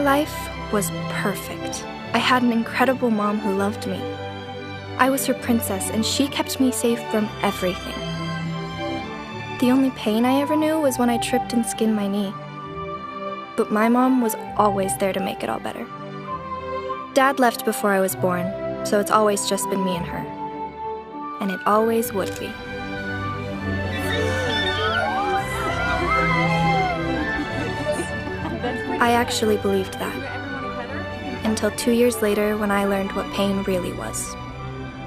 life was perfect. I had an incredible mom who loved me. I was her princess, and she kept me safe from everything. The only pain I ever knew was when I tripped and skinned my knee. But my mom was always there to make it all better. Dad left before I was born, so it's always just been me and her. And it always would be. I actually believed that. Until 2 years later when I learned what pain really was.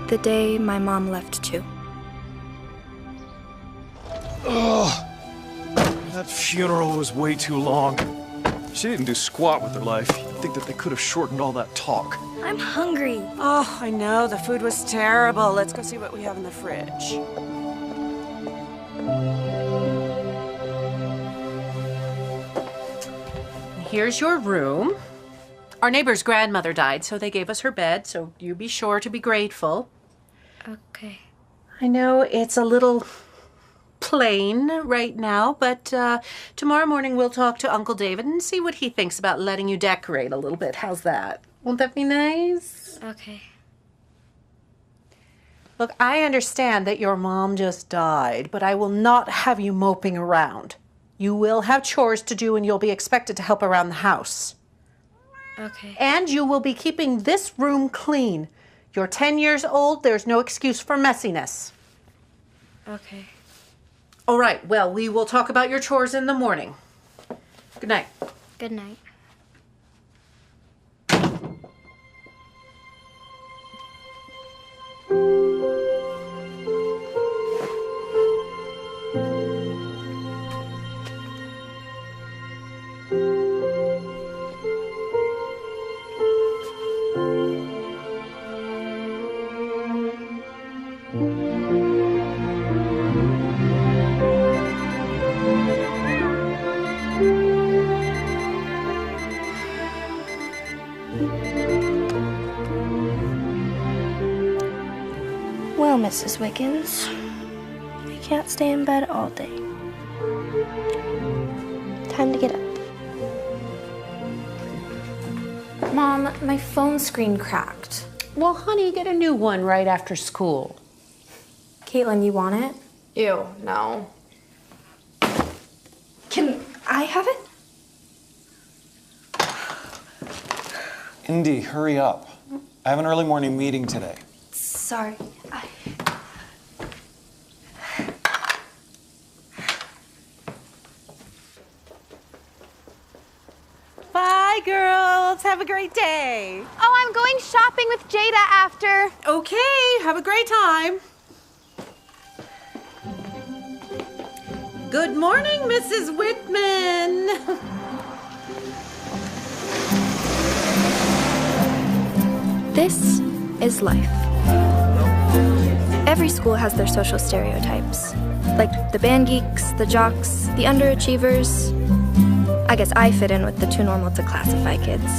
The day my mom left too. Ugh. That funeral was way too long. She didn't do squat with her life. You'd think that they could have shortened all that talk. I'm hungry. Oh, I know. The food was terrible. Let's go see what we have in the fridge. Here's your room. Our neighbor's grandmother died, so they gave us her bed, so you be sure to be grateful. Okay. I know it's a little plain right now, but tomorrow morning we'll talk to Uncle David and see what he thinks about letting you decorate a little bit. How's that? Won't that be nice? Okay. Look, I understand that your mom just died, but I will not have you moping around. You will have chores to do and you'll be expected to help around the house. Okay. And you will be keeping this room clean. You're 10 years old, there's no excuse for messiness. Okay. All right, well, we will talk about your chores in the morning. Good night. Good night. Well, Mrs. Wiggins, I can't stay in bed all day. Time to get up. Mom, my phone screen cracked. Well, honey, get a new one right after school. Caitlin, you want it? Ew, no. Can I have it? Indy, hurry up. I have an early morning meeting today. Sorry. Bye, girls. Have a great day. Oh, I'm going shopping with Jada after. Okay, have a great time. Good morning, Mrs. Whitman. This is life. Every school has their social stereotypes, like the band geeks, the jocks, the underachievers. I guess I fit in with the too normal to classify kids.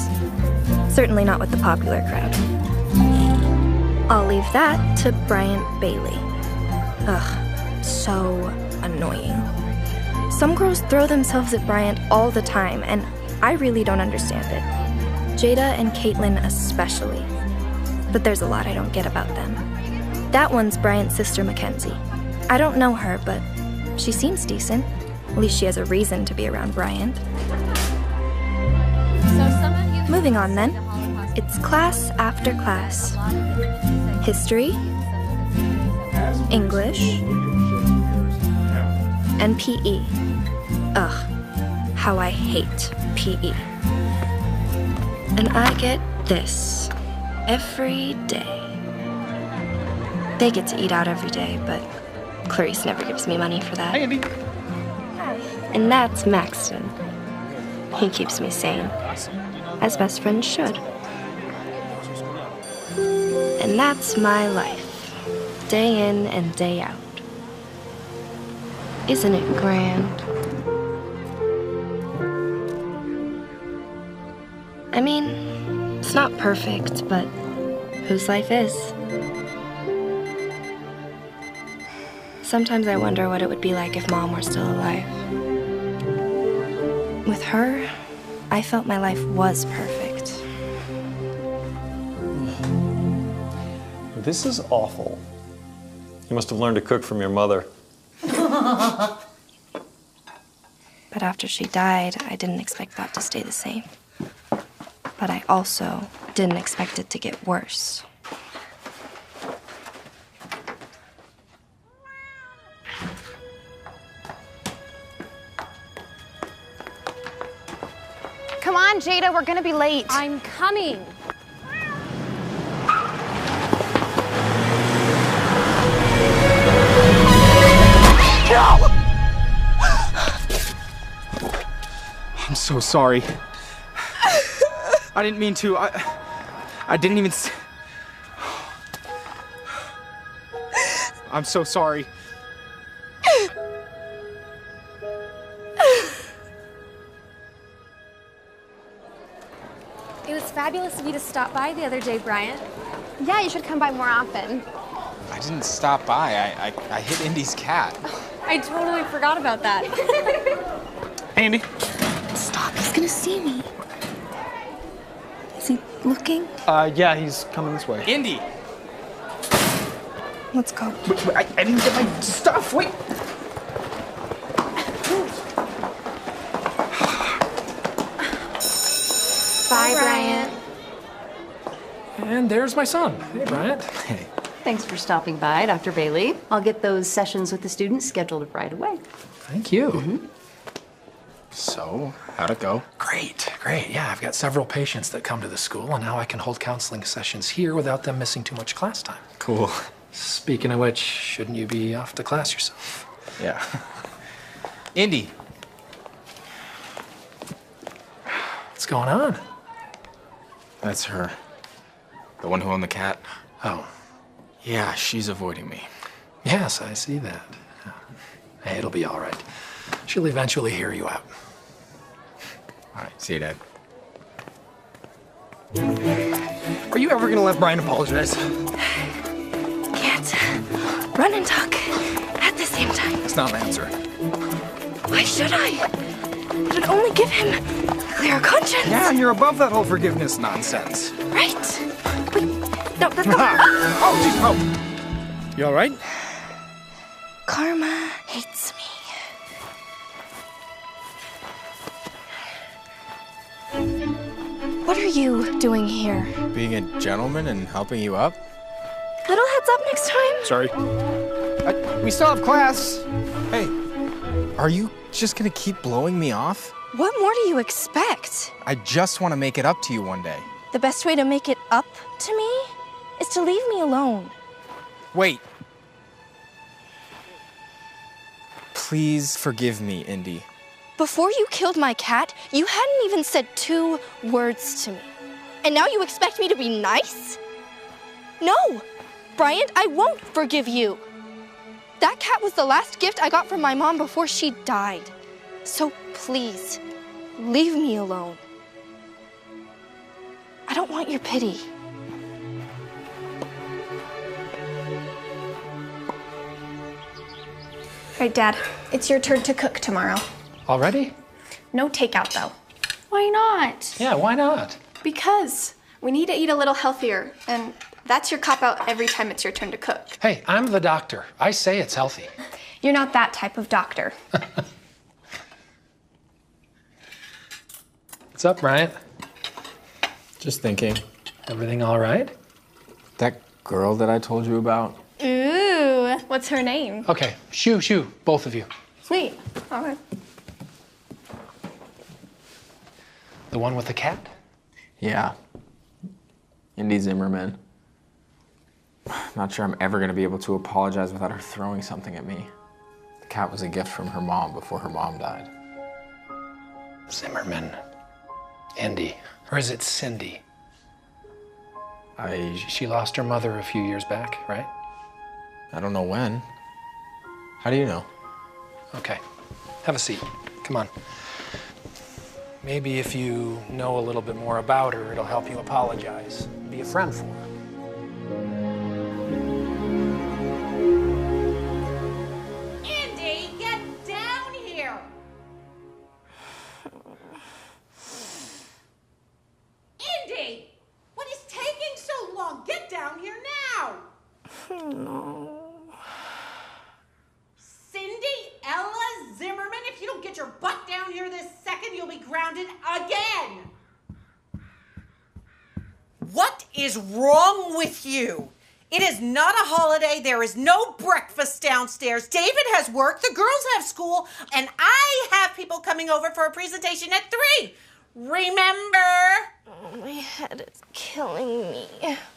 Certainly not with the popular crowd. I'll leave that to Bryant Bailey. Ugh, so annoying. Some girls throw themselves at Bryant all the time, and I really don't understand it. Jada and Caitlin especially. But there's a lot I don't get about them. That one's Bryant's sister, Mackenzie. I don't know her, but she seems decent. At least she has a reason to be around Bryant. Moving on then. It's class after class. History, English, and PE. Ugh, how I hate PE. And I get this every day. They get to eat out every day, but Clarice never gives me money for that. Hey, Indy. Hi. And that's Maxton. He keeps me sane, as best friends should. And that's my life, day in and day out. Isn't it grand? I mean, it's not perfect, but whose life is? Sometimes I wonder what it would be like if Mom were still alive. With her, I felt my life was perfect. This is awful. You must have learned to cook from your mother. But after she died, I didn't expect that to stay the same. But I also didn't expect it to get worse. Come on, Jada, we're gonna be late. I'm coming. No! I'm so sorry. I didn't mean to. I didn't even. I'm so sorry. It was fabulous of you to stop by the other day, Bryant. Yeah, you should come by more often. I didn't stop by. I hit Indy's cat. I totally forgot about that. Hey, Andy. Stop, he's gonna see me. Is he looking? Yeah, he's coming this way. Indy! Let's go. Wait, I didn't get my stuff. Wait. Bye, Bryant. And there's my son. Hey, Bryant. Hey. Thanks for stopping by, Dr. Bailey. I'll get those sessions with the students scheduled right away. Thank you. So, how'd it go? Great, great. Yeah, I've got several patients that come to the school, and now I can hold counseling sessions here without them missing too much class time. Cool. Speaking of which, shouldn't you be off to class yourself? Yeah. Indy. What's going on? That's her. The one who owned the cat. Oh, Yeah, she's avoiding me. yes, I see that. Hey, it'll be all right. She'll eventually hear you out. All right, see you, Dad. Are you ever gonna let Brian apologize? Can't run and talk at the same time. It's not an answer. Why should I? It would only give him a clear conscience. Yeah, and you're above that whole forgiveness nonsense. Right. Wait, no, that's not. Oh, jeez, oh. You all right? Karma hates me. What are you doing here? Being a gentleman and helping you up? Little heads up next time. Sorry. We still have class. Hey, are you just gonna keep blowing me off? What more do you expect? I just want to make it up to you one day. The best way to make it up to me is to leave me alone. Wait. Please forgive me, Indy. Before you killed my cat, you hadn't even said 2 words to me. And now you expect me to be nice? No! Bryant, I won't forgive you. That cat was the last gift I got from my mom before she died. So please, leave me alone. I don't want your pity. All right, Dad, it's your turn to cook tomorrow. Already? No takeout, though. Why not? Yeah, why not? Because we need to eat a little healthier, and that's your cop-out every time it's your turn to cook. Hey, I'm the doctor. I say it's healthy. You're not that type of doctor. What's up, Bryant? Just thinking. Everything all right? That girl that I told you about? Ooh, what's her name? Okay, shoo, both of you. Sweet. Okay. The one with the cat? Yeah. Indy Zimmerman. Not sure I'm ever gonna be able to apologize without her throwing something at me. The cat was a gift from her mom before her mom died. Zimmerman. Andy. Or is it Cindy? She lost her mother a few years back, right? I don't know when. How do you know? Okay. Have a seat. Come on. Maybe if you know a little bit more about her, it'll help you apologize. Be a friend for her. Indy, get down here! no. Cindy Ella Zimmerman, if you don't get your butt down here this second, you'll be grounded again. What is wrong with you? It is not a holiday. There is no breakfast downstairs. David has work, the girls have school, and I have people coming over for a presentation at 3. Remember? Oh, my head is killing me.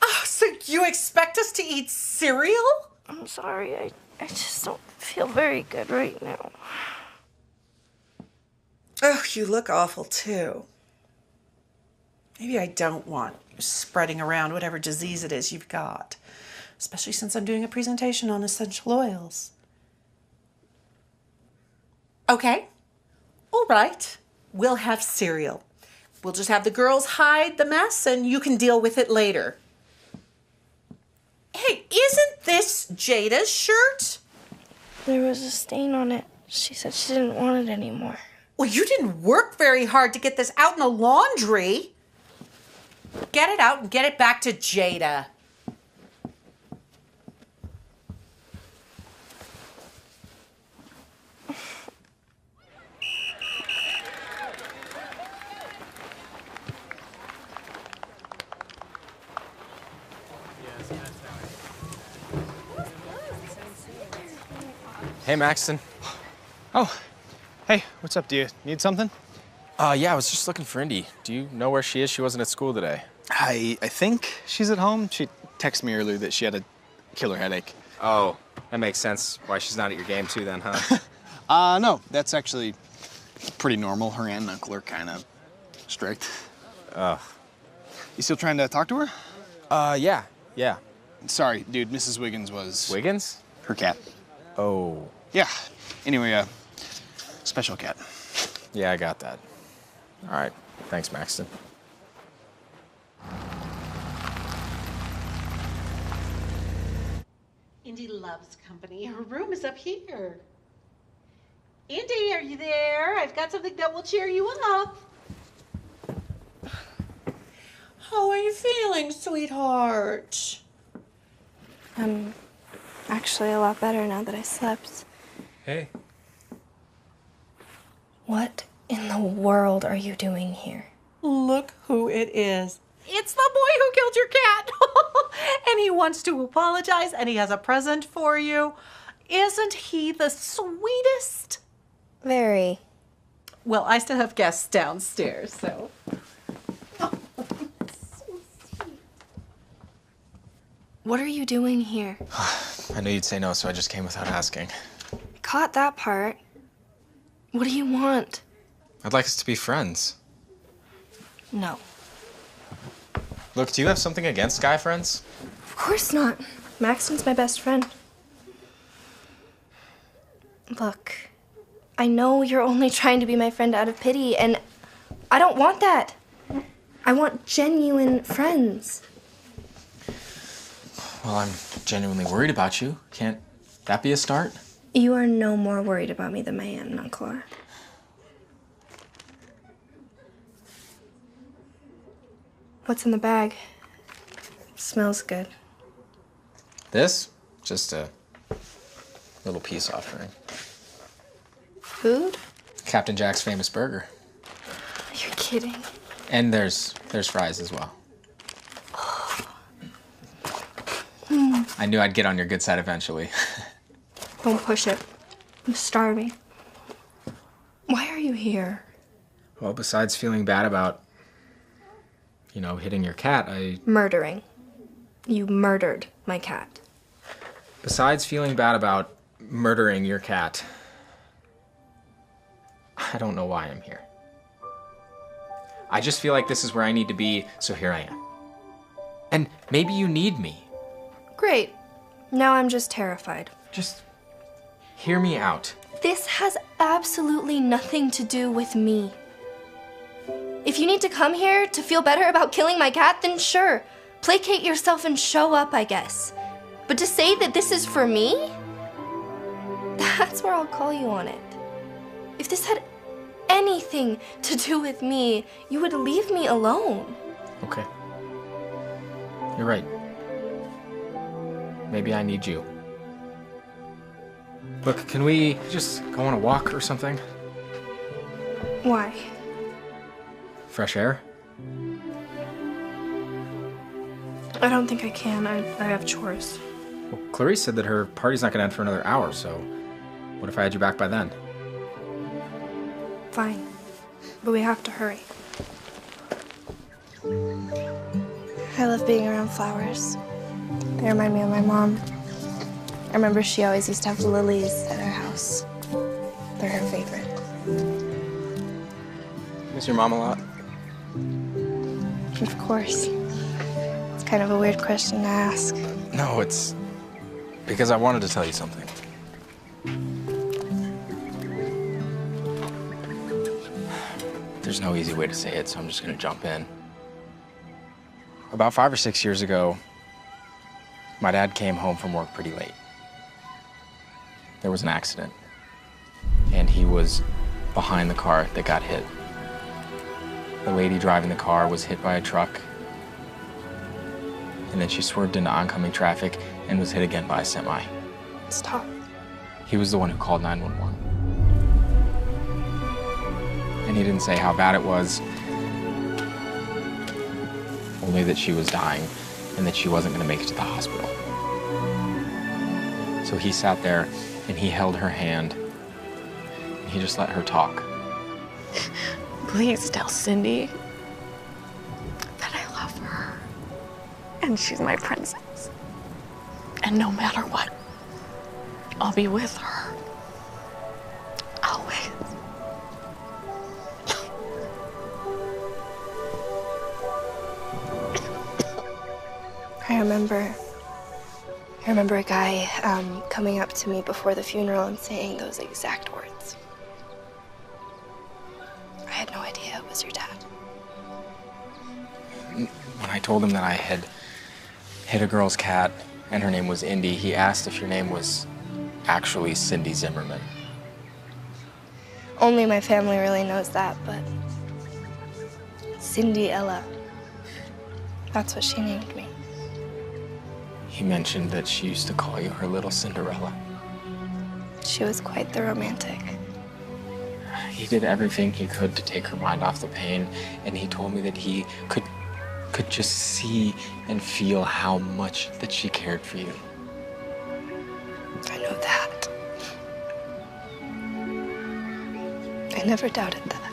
Oh, so you expect us to eat cereal? I'm sorry, I just don't feel very good right now. Oh, you look awful too. Maybe I don't want you spreading around whatever disease it is you've got, especially since I'm doing a presentation on essential oils. Okay, all right, we'll have cereal. We'll just have the girls hide the mess and you can deal with it later. Hey, isn't this Jada's shirt? There was a stain on it. She said she didn't want it anymore. Well, you didn't work very hard to get this out in the laundry. Get it out and get it back to Jada. Hey, Maxton. Oh, hey, what's up? Do you need something? Yeah, I was just looking for Indy. Do you know where she is? She wasn't at school today. I think she's at home. She texted me earlier that she had a killer headache. Oh, that makes sense. Why she's not at your game too then, huh? No, that's actually pretty normal. Her aunt and uncle are kind of strict. Ugh. You still trying to talk to her? Yeah. Sorry, dude, Mrs. Wiggins was... Wiggins? Her cat. Oh. Yeah. Anyway, special cat. Yeah, I got that. All right. Thanks, Maxton. Indy loves company. Her room is up here. Indy, are you there? I've got something that will cheer you up. How are you feeling, sweetheart? I'm actually a lot better now that I slept. Hey. What in the world are you doing here? Look who it is. It's the boy who killed your cat. And he wants to apologize, and he has a present for you. Isn't he the sweetest? Very. Well, I still have guests downstairs, so. What are you doing here? I knew you'd say no, so I just came without asking. I caught that part. What do you want? I'd like us to be friends. No. Look, do you have something against guy friends? Of course not. Maxton's my best friend. Look, I know you're only trying to be my friend out of pity, and I don't want that. I want genuine friends. Well, I'm genuinely worried about you. Can't that be a start? You are no more worried about me than my aunt and uncle are. What's in the bag? Smells good. This? Just a little peace offering. Food? Captain Jack's famous burger. You're kidding. And there's fries as well. I knew I'd get on your good side eventually. Don't push it. I'm starving. Why are you here? Well, besides feeling bad about, hitting your cat, Murdering. You murdered my cat. Besides feeling bad about murdering your cat, I don't know why I'm here. I just feel like this is where I need to be, so here I am. And maybe you need me. Great. Now I'm just terrified. Just hear me out. This has absolutely nothing to do with me. If you need to come here to feel better about killing my cat, then sure. Placate yourself and show up, I guess. But to say that this is for me? That's where I'll call you on it. If this had anything to do with me, you would leave me alone. Okay. You're right. maybe I need you. Look, can we just go on a walk or something? Why? Fresh air? I don't think I can. I have chores. Well, Clarice said that her party's not gonna end for another hour, so what if I had you back by then? Fine. But we have to hurry. I love being around flowers. They remind me of my mom. I remember she always used to have lilies at her house. They're her favorite. Miss your mom a lot? Of course. It's kind of a weird question to ask. No, it's because I wanted to tell you something. There's no easy way to say it, so I'm just gonna jump in. About 5 or 6 years ago, my dad came home from work pretty late. There was an accident, and he was behind the car that got hit. The lady driving the car was hit by a truck, and then she swerved into oncoming traffic and was hit again by a semi. Stop. He was the one who called 911. And he didn't say how bad it was, only that she was dying and that she wasn't gonna make it to the hospital. So he sat there and he held her hand and he just let her talk. Please tell Cindy that I love her and she's my princess. And no matter what, I'll be with her. Always. I remember a guy coming up to me before the funeral and saying those exact words. I had no idea it was your dad. When I told him that I had hit a girl's cat and her name was Indy, he asked if your name was actually Cindy Zimmerman. Only my family really knows that, but Cindy Ella. That's what she named me. He mentioned that she used to call you her little Cinderella. She was quite the romantic. He did everything he could to take her mind off the pain, and he told me that he could just see and feel how much that she cared for you. I know that. I never doubted that.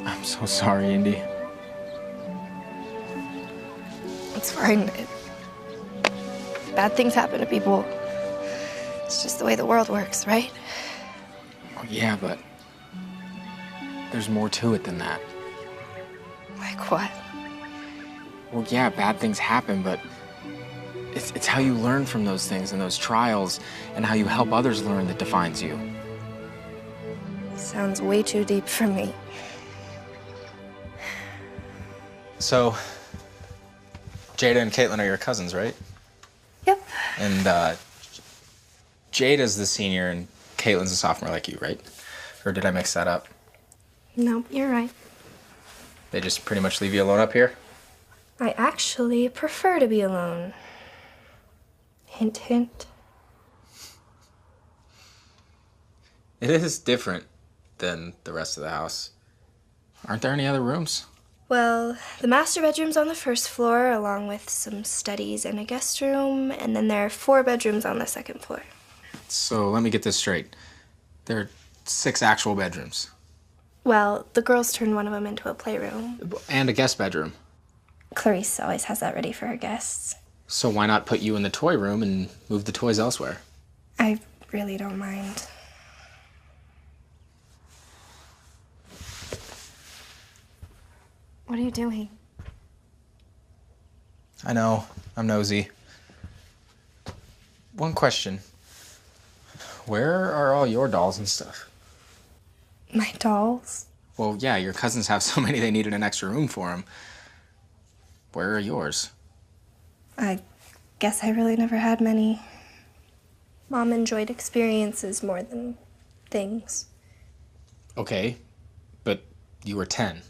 I'm so sorry, Indy. It's fine. Bad things happen to people. It's just the way the world works, right? Oh, yeah, but there's more to it than that. Like what? Well, yeah, bad things happen, but it's how you learn from those things and those trials and how you help others learn that defines you. Sounds way too deep for me. So, Jada and Caitlin are your cousins, right? Yep. And Jada's the senior and Caitlin's a sophomore like you, right? Or did I mix that up? No, you're right. They just pretty much leave you alone up here? I actually prefer to be alone. Hint, hint. It is different than the rest of the house. Aren't there any other rooms? Well, the master bedroom's on the first floor, along with some studies and a guest room, and then there are 4 bedrooms on the second floor. So let me get this straight. There are 6 actual bedrooms. Well, the girls turned one of them into a playroom. And a guest bedroom. Clarice always has that ready for her guests. So why not put you in the toy room and move the toys elsewhere? I really don't mind. What are you doing? I know, I'm nosy. One question. Where are all your dolls and stuff? My dolls? Well, yeah, your cousins have so many they needed an extra room for them. Where are yours? I guess I really never had many. Mom enjoyed experiences more than things. Okay, but you were 10.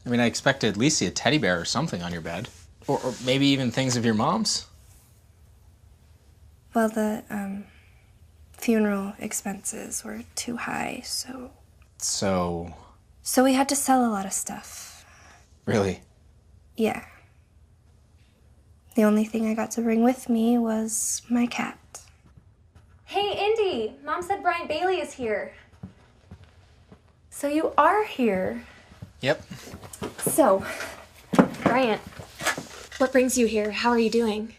I mean, I expected at least see a teddy bear or something on your bed. Or maybe even things of your mom's. Well, the funeral expenses were too high, so... So we had to sell a lot of stuff. Really? Yeah. The only thing I got to bring with me was my cat. Hey, Indy! Mom said Bryant Bailey is here. So you are here. Yep. So, Bryant, what brings you here? How are you doing?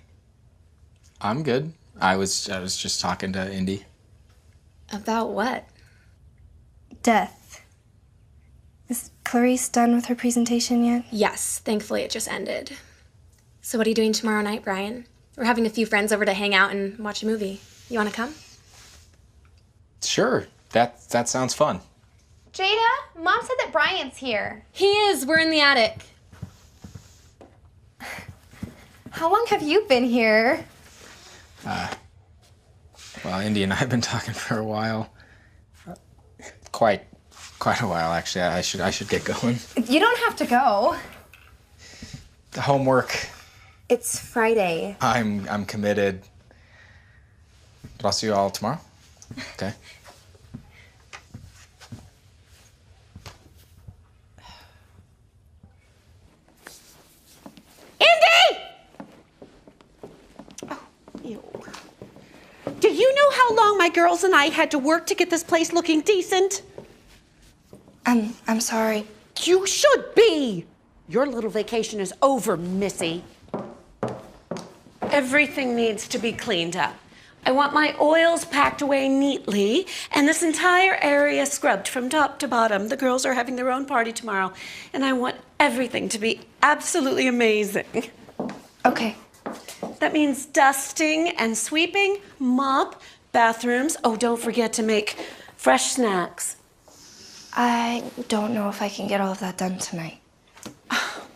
I'm good. I was just talking to Indy. About what? Death. Is Clarice done with her presentation yet? Yes, thankfully it just ended. So what are you doing tomorrow night, Brian? We're having a few friends over to hang out and watch a movie. You want to come? Sure. That sounds fun. Jada, Mom said that Bryant's here. He is. We're in the attic. How long have you been here? Well, Indy and I have been talking for a while. Quite a while, actually. I should get going. You don't have to go. The homework. It's Friday. I'm committed. But I'll see you all tomorrow. Okay. Indy! Oh, ew. Do you know how long my girls and I had to work to get this place looking decent? I'm sorry. You should be. Your little vacation is over, Missy. Everything needs to be cleaned up. I want my oils packed away neatly and this entire area scrubbed from top to bottom. The girls are having their own party tomorrow, and I want everything to be absolutely amazing. Okay. That means dusting and sweeping, mop, bathrooms. Oh, don't forget to make fresh snacks. I don't know if I can get all of that done tonight.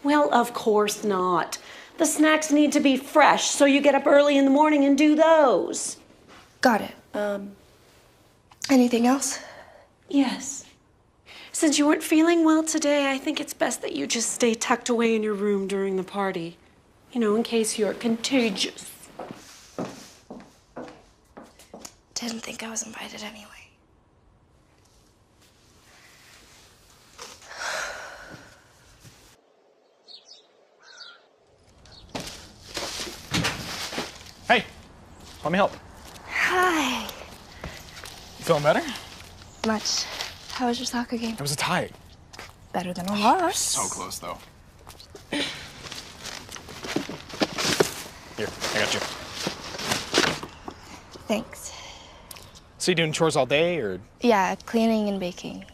Well, of course not. The snacks need to be fresh, so you get up early in the morning and do those. Got it. Anything else? Yes. Since you weren't feeling well today, I think it's best that you just stay tucked away in your room during the party. You know, in case you're contagious. Didn't think I was invited anyway. Hey, let me help. Hi. You feeling better? Much. How was your soccer game? It was a tie. Better than a loss. So close, though. Here, I got you. Thanks. So you doing chores all day, or Yeah, cleaning and baking.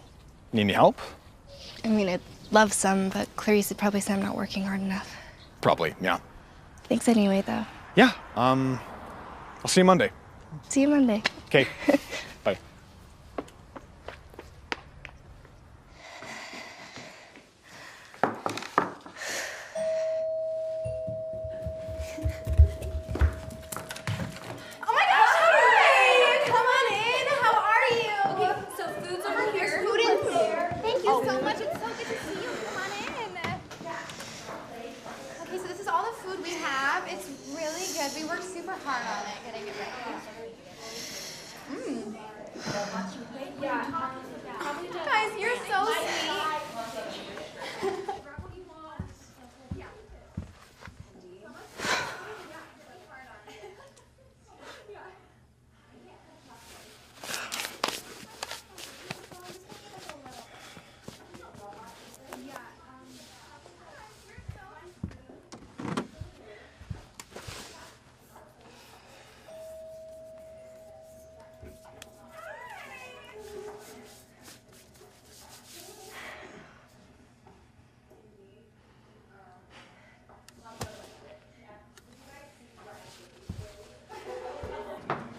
need any help? I mean, I'd love some, but Clarice would probably say I'm not working hard enough. Probably, yeah. Thanks anyway, though. Yeah, I'll see you Monday. See you Monday. Okay, bye. Oh my gosh, hi! Come on in. How are you? Okay, so food's over here. Food is there. Thank you so much. It's so good to see you. Come on in. Okay, so this is all the food we have. It's really good. We worked super hard on it, getting it ready. Guys, you're so sweet.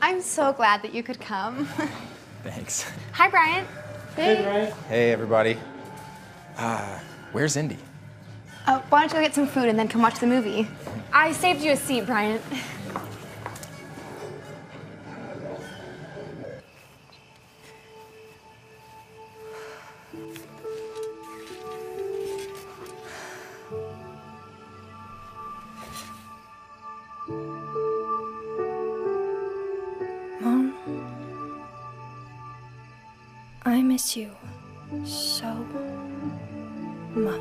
I'm so glad that you could come. Thanks. Hi, Brian. Hey, everybody. Where's Indy? Why don't you go get some food and then come watch the movie? I saved you a seat, Bryant. miss you so much.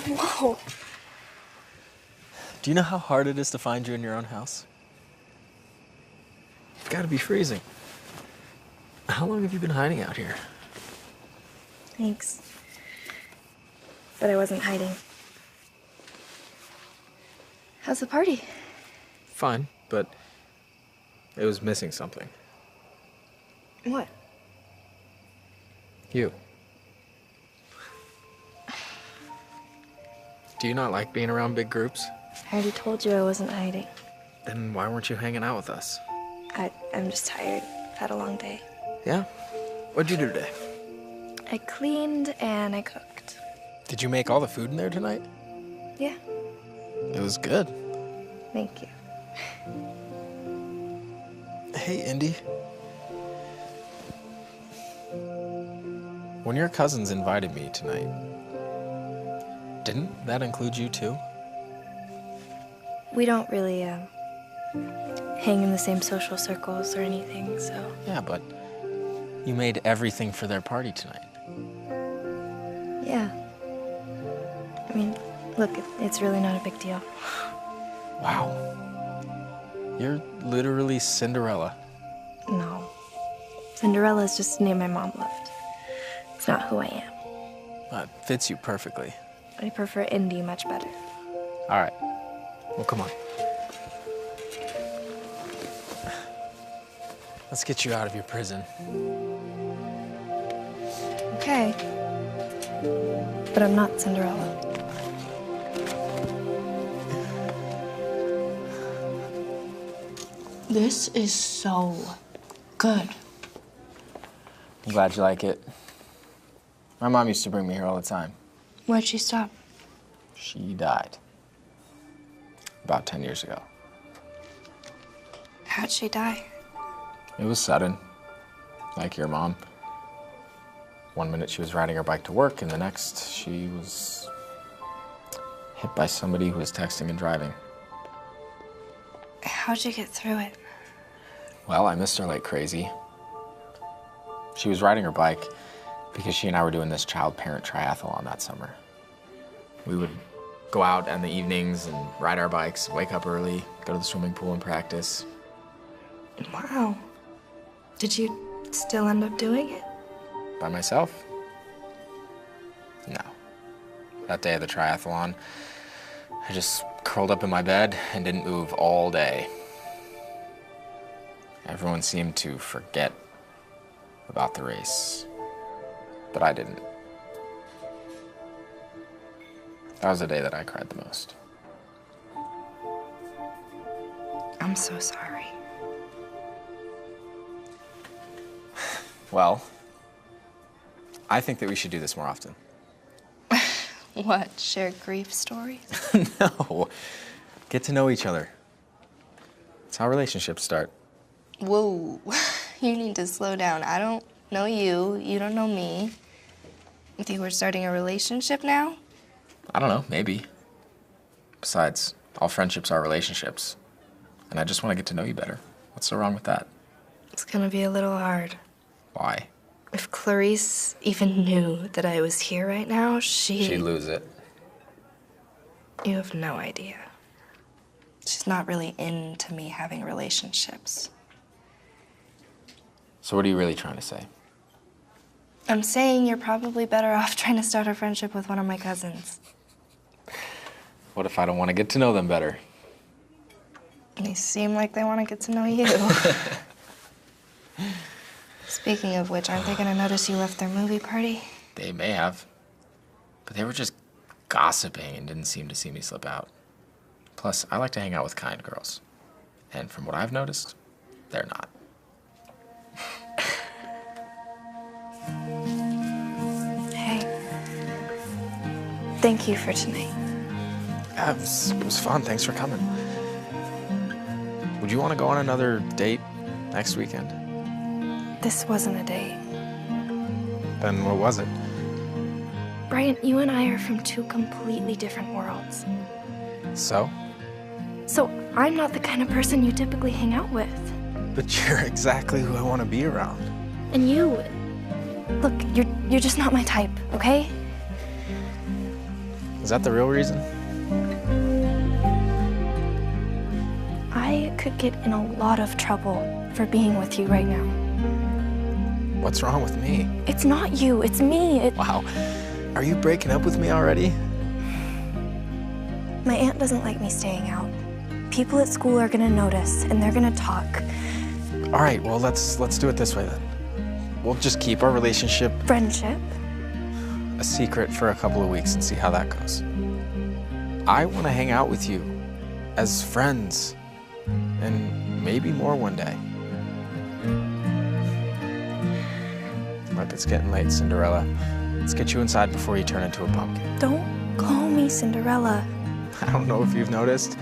Whoa. Do you know how hard it is to find you in your own house? You've got to be freezing. How long have you been hiding out here? Thanks. But I wasn't hiding. How's the party? Fine, but it was missing something. What? You. Do you not like being around big groups? I already told you I wasn't hiding. Then why weren't you hanging out with us? I'm just tired. I've had a long day. Yeah? What'd you do today? I cleaned and I cooked. Did you make all the food in there tonight? Yeah, It was good. thank you. Hey, Indy. When your cousins invited me tonight, didn't that include you too? We don't really, hang in the same social circles or anything, so... Yeah, but you made everything for their party tonight. Yeah. I mean, look, it's really not a big deal. Wow. You're literally Cinderella. No. Cinderella is just a name my mom loved. It's not who I am. It fits you perfectly. I prefer Indy much better. All right. Well, come on. Let's get you out of your prison. Okay. But I'm not Cinderella. This is so good. I'm glad you like it. My mom used to bring me here all the time. Why'd she stop? She died about 10 years ago. How'd she die? It was sudden, like your mom. One minute she was riding her bike to work, and the next she was hit by somebody who was texting and driving. How'd you get through it? Well, I missed her like crazy. She was riding her bike because she and I were doing this child-parent triathlon that summer. We would go out in the evenings and ride our bikes, wake up early, go to the swimming pool and practice. Wow. Did you still end up doing it? By myself? No. That day of the triathlon, I just curled up in my bed and didn't move all day. Everyone seemed to forget about the race, but I didn't. That was the day that I cried the most. I'm so sorry. Well, I think that we should do this more often. What, share grief stories? No, get to know each other. It's how relationships start. Whoa, you need to slow down. I don't know you, you don't know me. You think we're starting a relationship now? I don't know, maybe. Besides, all friendships are relationships. And I just want to get to know you better. What's so wrong with that? It's gonna be a little hard. Why? If Clarice even knew that I was here right now, She'd lose it. You have no idea. She's not really into me having relationships. So what are you really trying to say? I'm saying you're probably better off trying to start a friendship with one of my cousins. What if I don't want to get to know them better? They seem like they want to get to know you. Speaking of which, aren't they gonna notice you left their movie party? They may have. But they were just gossiping and didn't seem to see me slip out. Plus, I like to hang out with kind girls. And from what I've noticed, they're not. Hey. Thank you for tonight. Yeah, it was fun. Thanks for coming. Would you want to go on another date next weekend? This wasn't a date. Then what was it? Brian, you and I are from two completely different worlds. So? So I'm not the kind of person you typically hang out with. But you're exactly who I want to be around. And you... Look, you're just not my type, okay? Is that the real reason? I could get in a lot of trouble for being with you right now. What's wrong with me? It's not you, it's me. Wow. Are you breaking up with me already? My aunt doesn't like me staying out. People at school are gonna notice, and they're gonna talk. All right, well, let's do it this way then. We'll just keep our relationship... Friendship? ...a secret for a couple of weeks and see how that goes. I want to hang out with you as friends, and maybe more one day. Look, it's getting late, Cinderella. Let's get you inside before you turn into a pumpkin. Don't call me Cinderella. I don't know if you've noticed,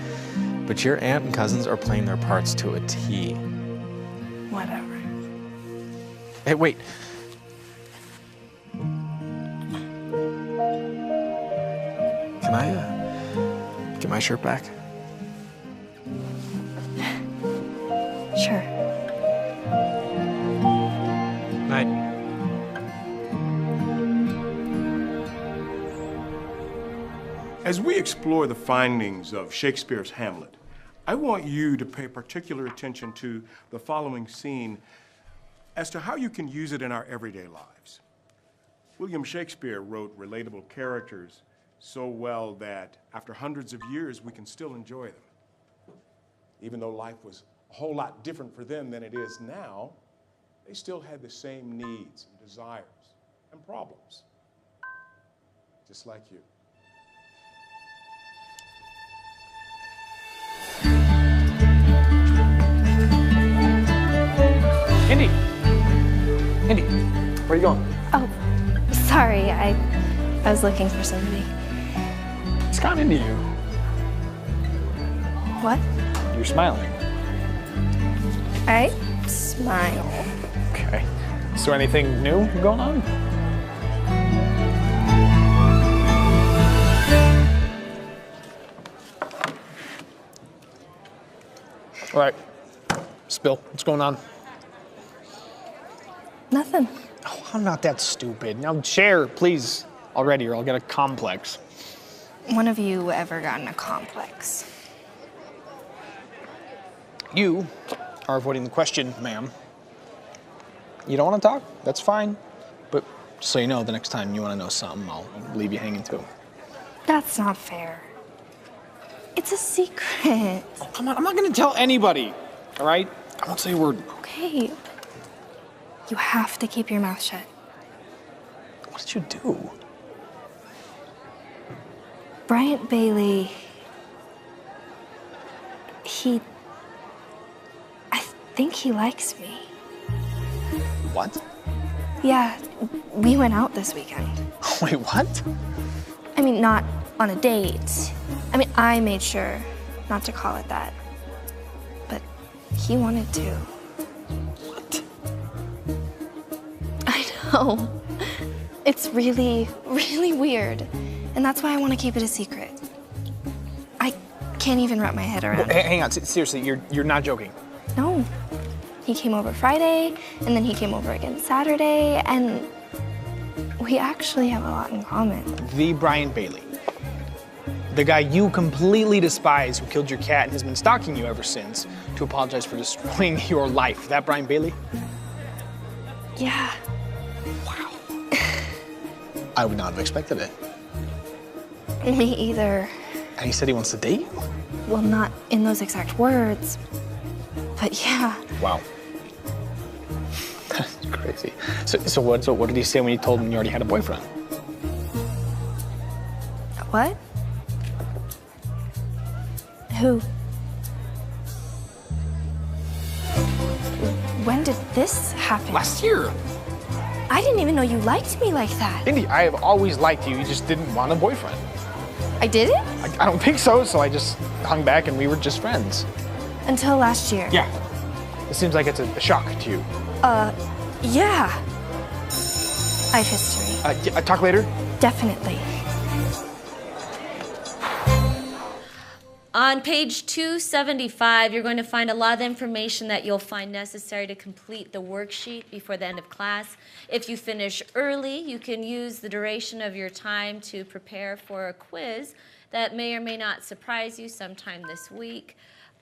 but your aunt and cousins are playing their parts to a T. Whatever. Hey, wait. Can I, get my shirt back? Sure. Night. As we explore the findings of Shakespeare's Hamlet, I want you to pay particular attention to the following scene as to how you can use it in our everyday lives. William Shakespeare wrote relatable characters so well that after hundreds of years, we can still enjoy them. Even though life was a whole lot different for them than it is now, they still had the same needs and desires and problems, just like you. Indy! Indy, where are you going? Oh, sorry, I was looking for somebody. It's kind of into you. What? You're smiling. I smile. Okay. So anything new going on? All right. Spill. What's going on? Nothing. Oh, I'm not that stupid. Now share, please, already, or I'll get a complex. When have you ever gotten a complex? You are avoiding the question, ma'am. You don't want to talk? That's fine. But just so you know, the next time you want to know something, I'll leave you hanging too. That's not fair. It's a secret. Oh, come on, I'm not going to tell anybody, all right? I won't say a word. Okay. You have to keep your mouth shut. What did you do? Bryant Bailey, I think he likes me. What? Yeah, we went out this weekend. Wait, what? I mean, not on a date. I mean, I made sure not to call it that. But he wanted to. What? I know. It's really, really weird. And that's why I want to keep it a secret. I can't even wrap my head around it. Hang on, seriously, you're not joking. No. He came over Friday, and then he came over again Saturday, and we actually have a lot in common. The Bryant Bailey. The guy you completely despise who killed your cat and has been stalking you ever since to apologize for destroying your life. That Bryant Bailey? Yeah. Wow. I would not have expected it. Me either. And he said he wants to date you? Well, not in those exact words, but yeah. Wow. That's crazy. So what did he say when you told him you already had a boyfriend? What? Who? When did this happen? Last year. I didn't even know you liked me like that. Indy, I have always liked you. You just didn't want a boyfriend. I didn't? I don't think so, so I just hung back and we were just friends. Until last year. Yeah. It seems like it's a shock to you. Yeah. I have history. Yeah, talk later. Definitely. On page 275, you're going to find a lot of the information that you'll find necessary to complete the worksheet before the end of class. If you finish early, you can use the duration of your time to prepare for a quiz that may or may not surprise you sometime this week.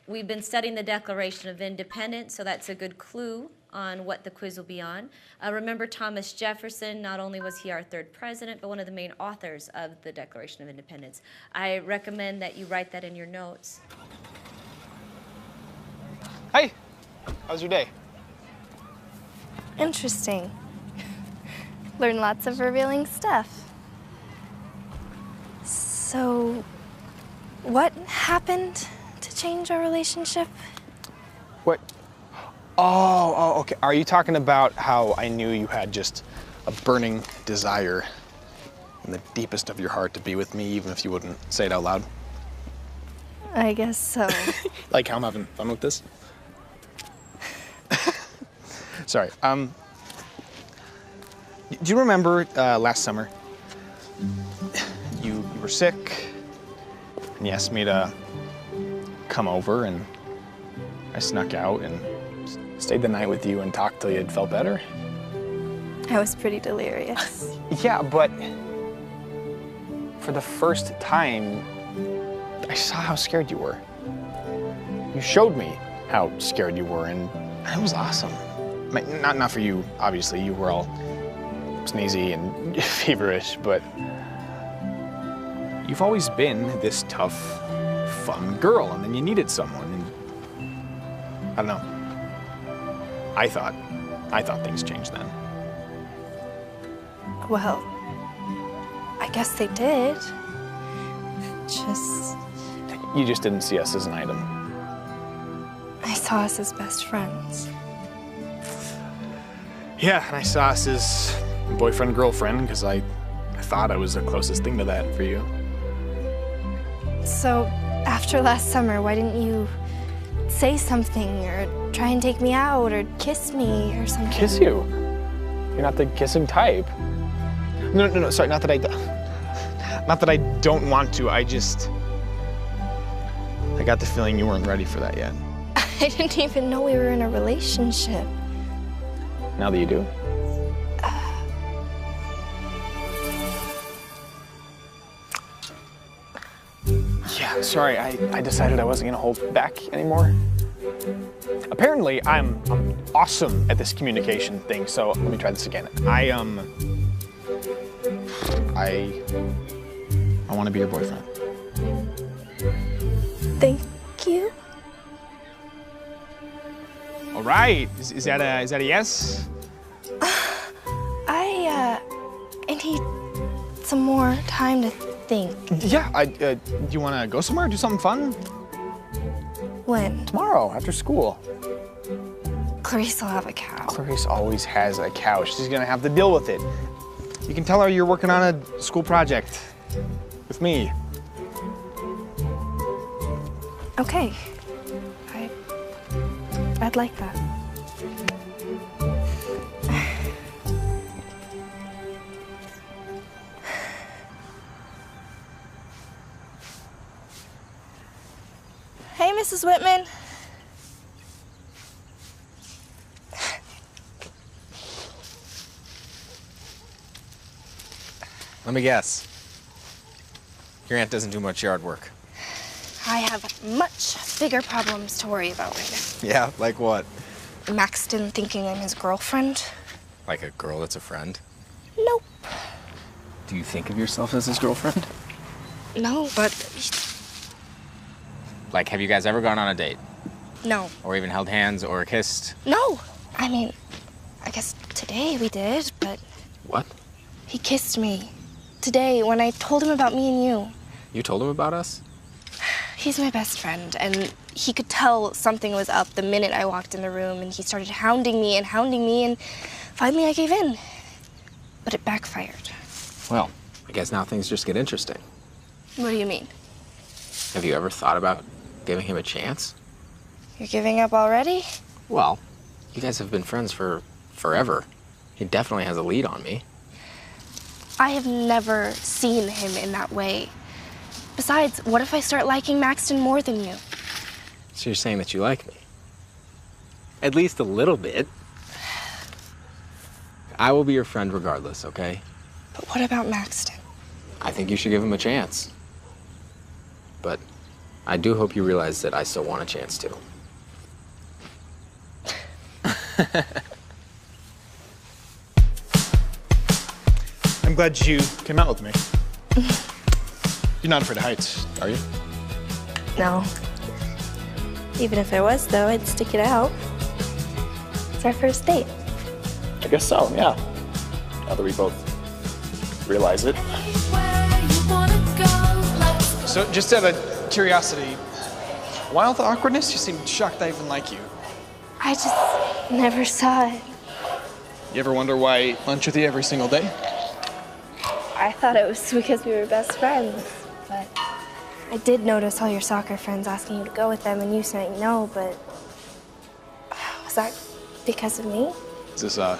We've been studying the Declaration of Independence, so that's a good clue on what the quiz will be on. Remember Thomas Jefferson, not only was he our third president, but one of the main authors of the Declaration of Independence. I recommend that you write that in your notes. Hey, how's your day? Interesting. Learn lots of revealing stuff. So, what happened to change our relationship? What? Oh, okay. Are you talking about how I knew you had just a burning desire in the deepest of your heart to be with me, even if you wouldn't say it out loud? I guess so. Like how I'm having fun with this? Sorry. Do you remember last summer? You were sick, and you asked me to come over, and I snuck out and stayed the night with you and talked till you had felt better. I was pretty delirious. Yeah, but for the first time, I saw how scared you were. You showed me how scared you were, and it was awesome. Not for you, obviously. You were all sneezy and feverish, but you've always been this tough, fun girl, and then you needed someone, and I don't know. I thought things changed then. Well, I guess they did. You just didn't see us as an item. I saw us as best friends. Yeah, and I saw us as boyfriend, girlfriend, because I thought I was the closest thing to that for you. So, after last summer, why didn't you say something or try and take me out or kiss me or something? Kiss you? You're not the kissing type. No, sorry, not that I don't want to, I got the feeling you weren't ready for that yet. I didn't even know we were in a relationship. Now that you do. Yeah, sorry, I decided I wasn't gonna hold back anymore. Apparently, I'm awesome at this communication thing, so let me try this again. I want to be your boyfriend. Thank you. All right, is that a yes? I need some more time to think. Yeah, do you want to go somewhere, do something fun? When? Tomorrow, after school. Clarice will have a cow. Clarice always has a cow. She's gonna have to deal with it. You can tell her you're working on a school project with me. Okay. I'd like that. Hey, Mrs. Whitman. Let me guess. Your aunt doesn't do much yard work. I have much bigger problems to worry about right now. Yeah, like what? Maxton thinking I'm his girlfriend. Like a girl that's a friend? Nope. Do you think of yourself as his girlfriend? No, but... Like, have you guys ever gone on a date? No. Or even held hands or kissed? No! I mean, I guess today we did, but... What? He kissed me. Today, when I told him about me and you. You told him about us? He's my best friend, and he could tell something was up the minute I walked in the room, and he started hounding me, and finally I gave in. But it backfired. Well, I guess now things just get interesting. What do you mean? Have you ever thought about giving him a chance? You're giving up already? Well, you guys have been friends for forever. He definitely has a lead on me. I have never seen him in that way. Besides, what if I start liking Maxton more than you? So you're saying that you like me? At least a little bit. I will be your friend regardless, okay? But what about Maxton? I think you should give him a chance. But I do hope you realize that I still want a chance too. I'm glad you came out with me. You're not afraid of heights, are you? No. Even if I was, though, I'd stick it out. It's our first date. I guess so, yeah. Now that we both realize it. So, just out of curiosity, why all the awkwardness? You seem shocked I even like you. I just never saw it. You ever wonder why I eat lunch with you every single day? I thought it was because we were best friends, but I did notice all your soccer friends asking you to go with them and you saying no, but was that because of me? This is a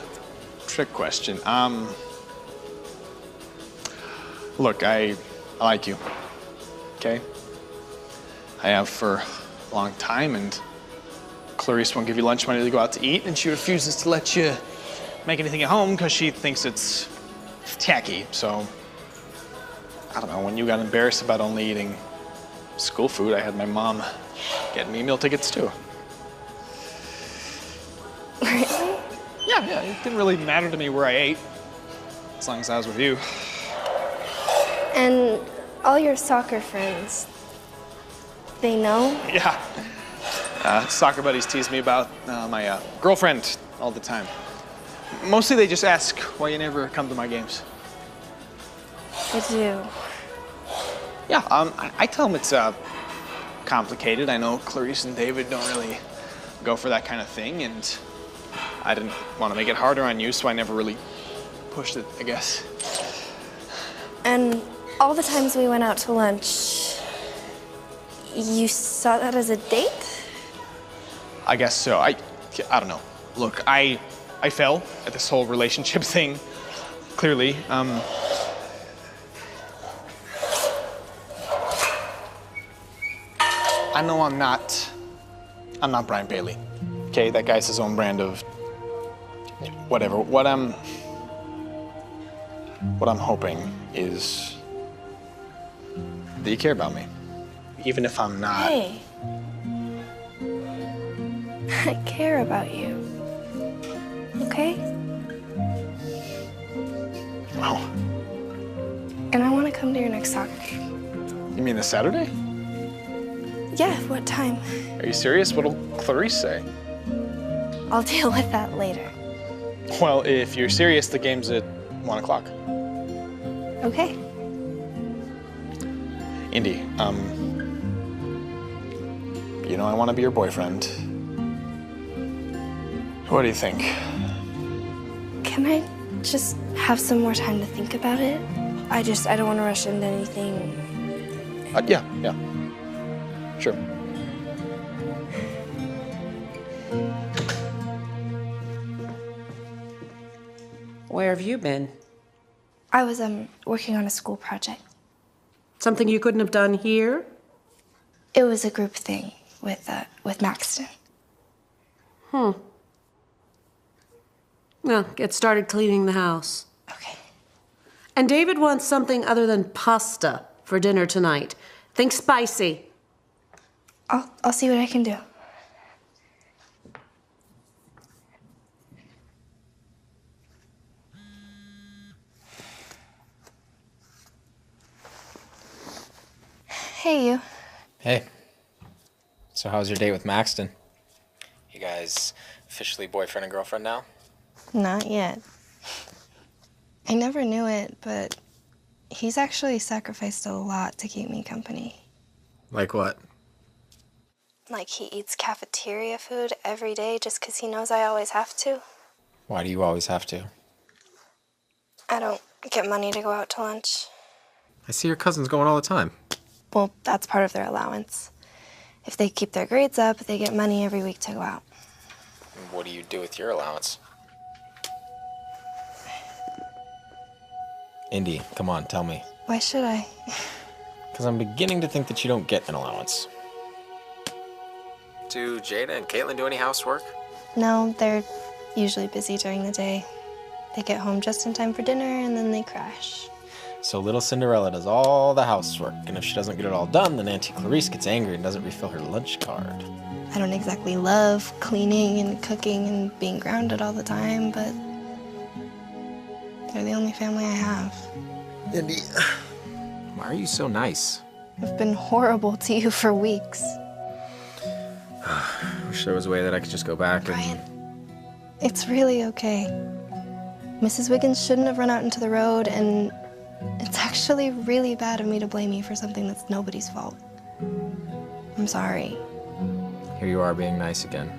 trick question. Look, I like you, okay? I have for a long time, and Clarice won't give you lunch money to go out to eat, and she refuses to let you make anything at home because she thinks it's tacky. So, I don't know, when you got embarrassed about only eating school food, I had my mom get me meal tickets too. Really? Yeah, it didn't really matter to me where I ate, as long as I was with you. And all your soccer friends, they know? Yeah. Soccer buddies tease me about my girlfriend all the time. Mostly they just ask why you never come to my games. I do. Yeah, I tell them it's complicated. I know Clarice and David don't really go for that kind of thing, and I didn't want to make it harder on you, so I never really pushed it, I guess. And all the times we went out to lunch, you saw that as a date? I guess so. I don't know. Look, I fell at this whole relationship thing, clearly. I know I'm not Brian Bailey. Okay, that guy's his own brand of whatever. What I'm hoping is that you care about me, even if I'm not. Hey. I care about you. Okay? Well. And I want to come to your next soccer game. You mean this Saturday? Yeah, what time? Are you serious? What'll Clarice say? I'll deal with that later. Well, if you're serious, the game's at 1 o'clock. Okay. Indy, you know I want to be your boyfriend. What do you think? Can I just have some more time to think about it? I don't want to rush into anything. Yeah. Sure. Where have you been? I was working on a school project. Something you couldn't have done here? It was a group thing with Maxton. Well, get started cleaning the house. Okay. And David wants something other than pasta for dinner tonight. Think spicy. I'll see what I can do. Hey, you. Hey. So how's your date with Maxton? You guys officially boyfriend and girlfriend now? Not yet. I never knew it, but he's actually sacrificed a lot to keep me company. Like what? Like he eats cafeteria food every day just because he knows I always have to. Why do you always have to? I don't get money to go out to lunch. I see your cousins going all the time. Well, that's part of their allowance. If they keep their grades up, they get money every week to go out. What do you do with your allowance? Indy, come on, tell me. Why should I? Because I'm beginning to think that you don't get an allowance. Do Jada and Caitlin do any housework? No, they're usually busy during the day. They get home just in time for dinner and then they crash. So little Cinderella does all the housework, and if she doesn't get it all done, then Auntie Clarice gets angry and doesn't refill her lunch card. I don't exactly love cleaning and cooking and being grounded all the time, but they're the only family I have. Indy, why are you so nice? I've been horrible to you for weeks. I wish there was a way that I could just go back and... Brian, it's really okay. Mrs. Wiggins shouldn't have run out into the road, and it's actually really bad of me to blame you for something that's nobody's fault. I'm sorry. Here you are being nice again.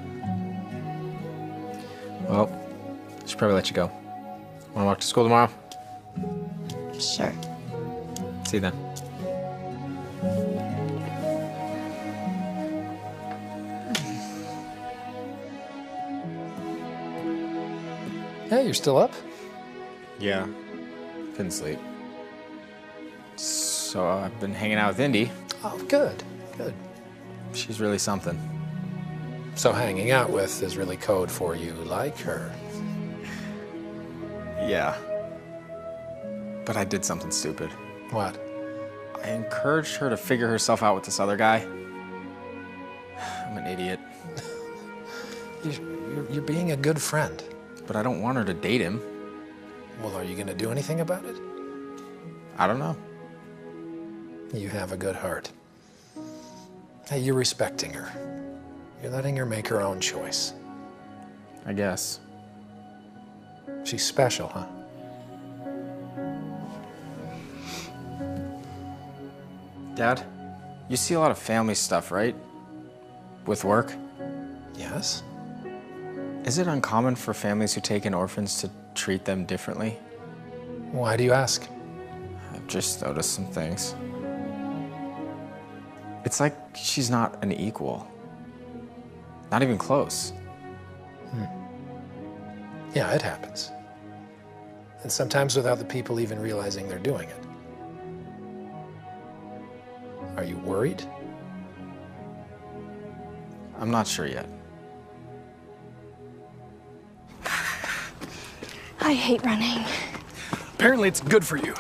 Well, I should probably let you go. Want to walk to school tomorrow? Sure. See you then. Hey, you're still up? Yeah. Couldn't sleep. So I've been hanging out with Indy. Oh, good, good. She's really something. So hanging out with is really code for you like her? Yeah. But I did something stupid. What? I encouraged her to figure herself out with this other guy. I'm an idiot. You're being a good friend. But I don't want her to date him. Well, are you going to do anything about it? I don't know. You have a good heart. Hey, you're respecting her. You're letting her make her own choice. I guess. She's special, huh? Dad, you see a lot of family stuff, right? With work? Yes. Is it uncommon for families who take in orphans to treat them differently? Why do you ask? I've just noticed some things. It's like she's not an equal. Not even close. Yeah, it happens. And sometimes without the people even realizing they're doing it. Are you worried? I'm not sure yet. I hate running. Apparently it's good for you.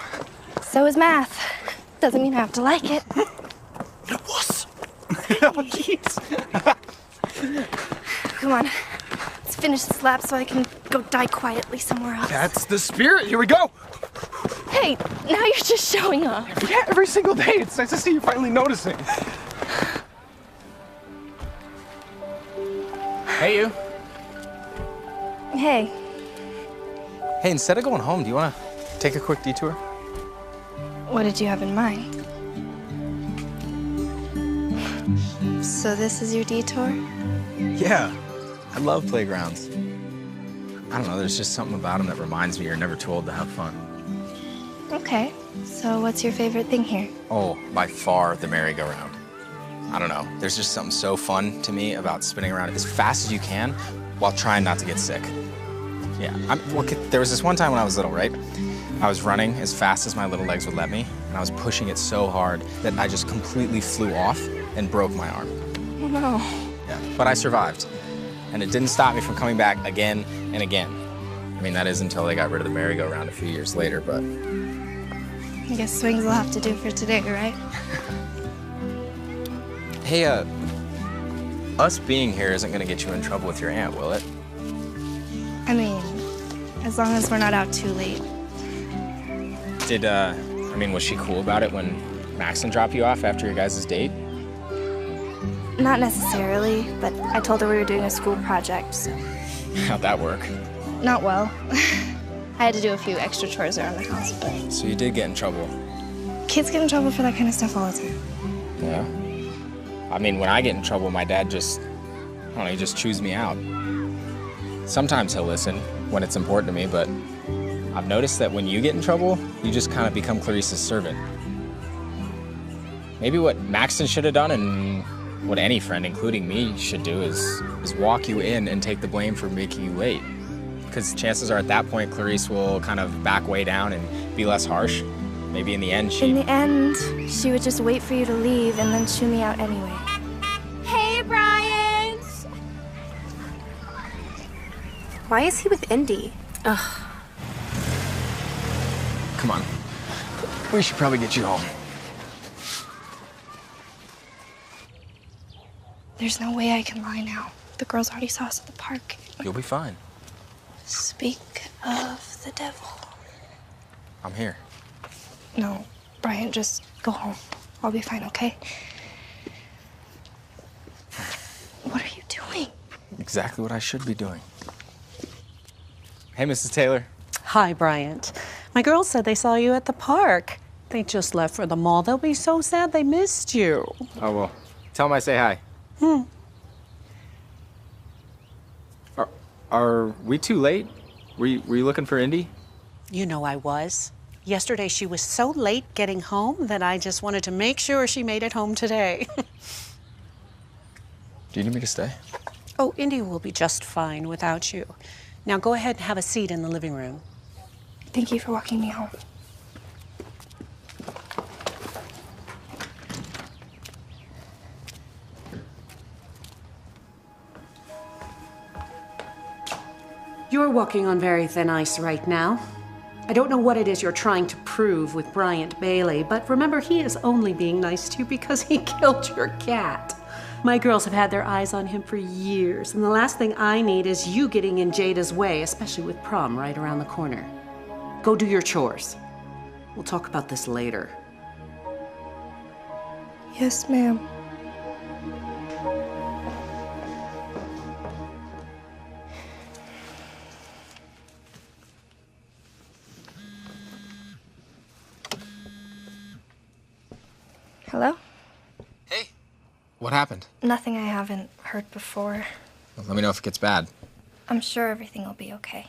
So is math. Doesn't mean I have to like it. Wuss. Oh, jeez. Come on. Let's finish this lap so I can go die quietly somewhere else. That's the spirit. Here we go. Hey, now you're just showing off. Yeah, every single day. It's nice to see you finally noticing. Hey, you. Hey. Hey, instead of going home, do you want to take a quick detour? What did you have in mind? So this is your detour? Yeah. I love playgrounds. I don't know, there's just something about them that reminds me you're never too old to have fun. Okay. So what's your favorite thing here? Oh, by far the merry-go-round. I don't know, there's just something so fun to me about spinning around as fast as you can while trying not to get sick. Yeah, there was this one time when I was little, right? I was running as fast as my little legs would let me, and I was pushing it so hard that I just completely flew off and broke my arm. Oh no. Yeah, but I survived, and it didn't stop me from coming back again and again. I mean, that is until they got rid of the merry-go-round a few years later, but... I guess swings will have to do for today, right? Hey, us being here isn't gonna get you in trouble with your aunt, will it? I mean, as long as we're not out too late. Was she cool about it when Maxon dropped you off after your guys' date? Not necessarily, but I told her we were doing a school project, so. How'd that work? Not well. I had to do a few extra chores around the house, but... So you did get in trouble? Kids get in trouble for that kind of stuff all the time. Yeah? I mean, when I get in trouble, my dad just, I don't know, he just chews me out. Sometimes he'll listen when it's important to me, but I've noticed that when you get in trouble, you just kind of become Clarice's servant. Maybe what Maxon should have done and what any friend, including me, should do is walk you in and take the blame for making you late. Because chances are at that point, Clarice will kind of back way down and be less harsh. Maybe in the end, In the end, she would just wait for you to leave and then shoo me out anyway. Hey, Brian! Why is he with Indy? Ugh. Come on. We should probably get you home. There's no way I can lie now. The girls already saw us at the park. You'll be fine. Speak of the devil. I'm here. No, Brian, just go home. I'll be fine, okay? What are you doing? Exactly what I should be doing. Hey, Mrs. Taylor. Hi, Bryant. My girls said they saw you at the park. They just left for the mall. They'll be so sad they missed you. Oh, well, tell them I say hi. Are we too late? Were you looking for Indy? You know I was. Yesterday she was so late getting home that I just wanted to make sure she made it home today. Do you need me to stay? Oh, Indy will be just fine without you. Now go ahead and have a seat in the living room. Thank you for walking me home. You're walking on very thin ice right now. I don't know what it is you're trying to prove with Bryant Bailey, but remember, he is only being nice to you because he killed your cat. My girls have had their eyes on him for years, and the last thing I need is you getting in Jada's way, especially with prom right around the corner. Go do your chores. We'll talk about this later. Yes, ma'am. Hello? Hey. What happened? Nothing I haven't heard before. Well, let me know if it gets bad. I'm sure everything will be okay.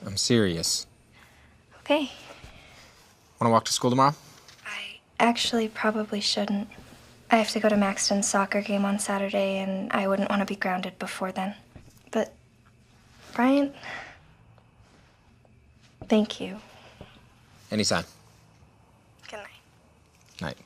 I'm serious. Okay. Want to walk to school tomorrow? Actually, probably shouldn't. I have to go to Maxton's soccer game on Saturday, and I wouldn't want to be grounded before then. But, Brian, thank you. Anytime. Good night. Night.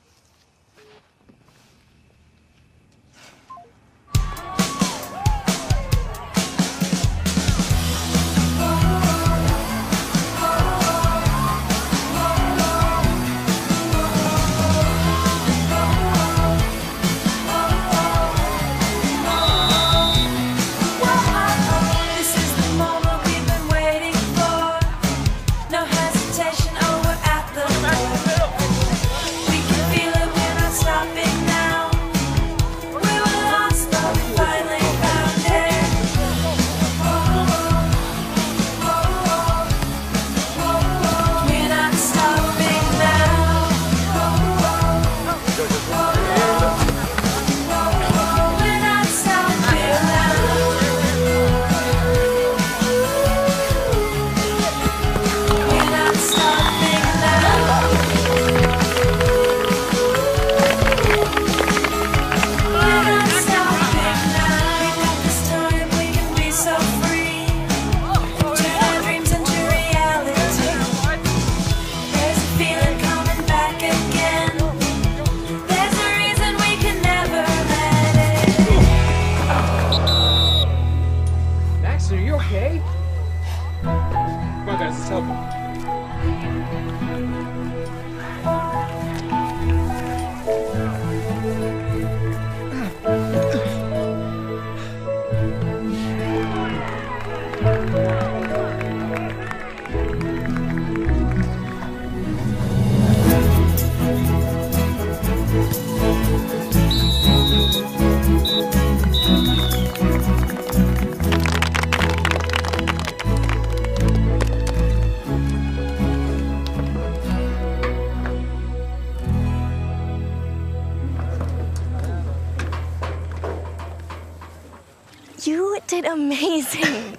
You did amazing.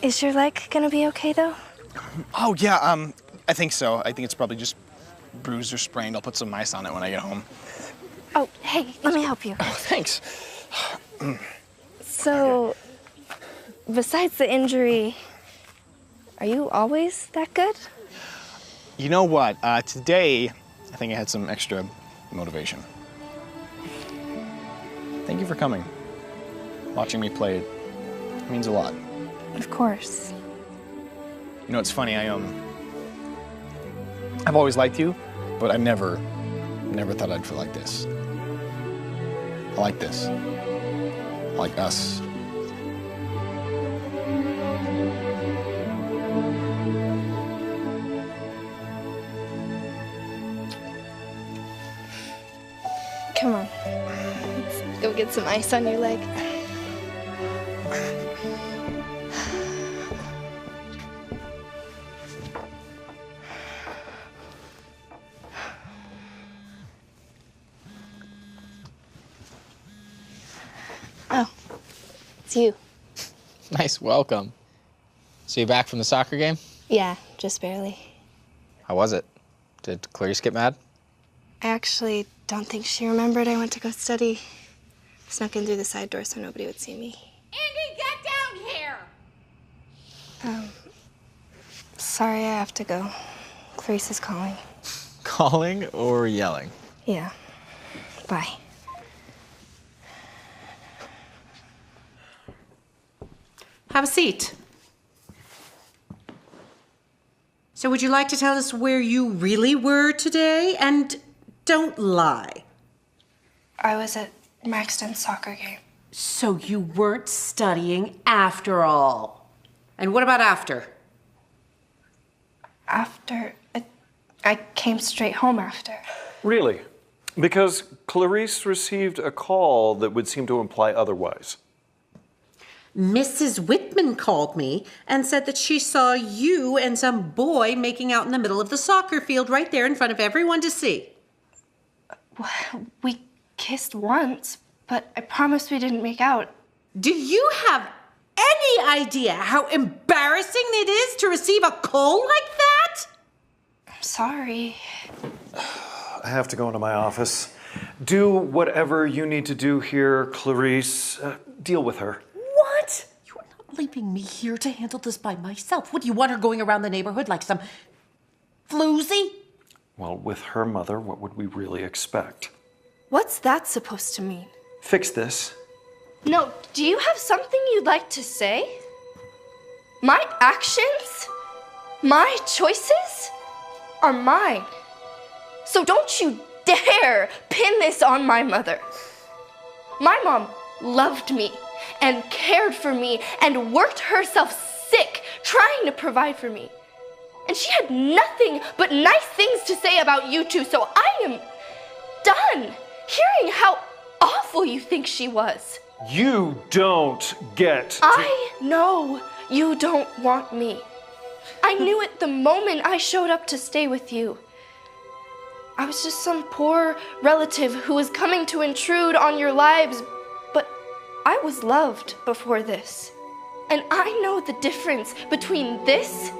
Is your leg gonna be okay, though? Oh, yeah, I think so. I think it's probably just bruised or sprained. I'll put some ice on it when I get home. Oh, hey, let me help you. Oh, thanks. So, besides the injury, are you always that good? You know what? Today, I think I had some extra motivation. Thank you for coming. Watching me play, it means a lot. Of course. You know, it's funny, I've always liked you, but I never thought I'd feel like this. I like this. I like us. Come on. Let's go get some ice on your leg. Oh, it's you. Nice welcome. So you back from the soccer game? Yeah, just barely. How was it? Did Clarice get mad? I actually don't think she remembered I went to go study. Snuck in through the side door so nobody would see me. Andy, get down here! Sorry, I have to go. Clarice is calling. Calling or yelling? Yeah. Bye. Have a seat. So would you like to tell us where you really were today? And don't lie. I was at Maxton's soccer game. So you weren't studying after all. And what about after? I came straight home after. Really? Because Clarice received a call that would seem to imply otherwise. Mrs. Whitman called me and said that she saw you and some boy making out in the middle of the soccer field right there in front of everyone to see. Well, we kissed once, but I promise we didn't make out. Do you have any idea how embarrassing it is to receive a call like that? I'm sorry. I have to go into my office. Do whatever you need to do here, Clarice. Deal with her. What? You are not leaving me here to handle this by myself. What, do you want her going around the neighborhood like some floozy? Well, with her mother, what would we really expect? What's that supposed to mean? Fix this. No, do you have something you'd like to say? My actions, my choices are mine. So don't you dare pin this on my mother. My mom loved me and cared for me and worked herself sick trying to provide for me. And she had nothing but nice things to say about you two, so I am done hearing how awful you think she was. You don't get I know you don't want me. I knew it the moment I showed up to stay with you. I was just some poor relative who was coming to intrude on your lives, but I was loved before this. And I know the difference between this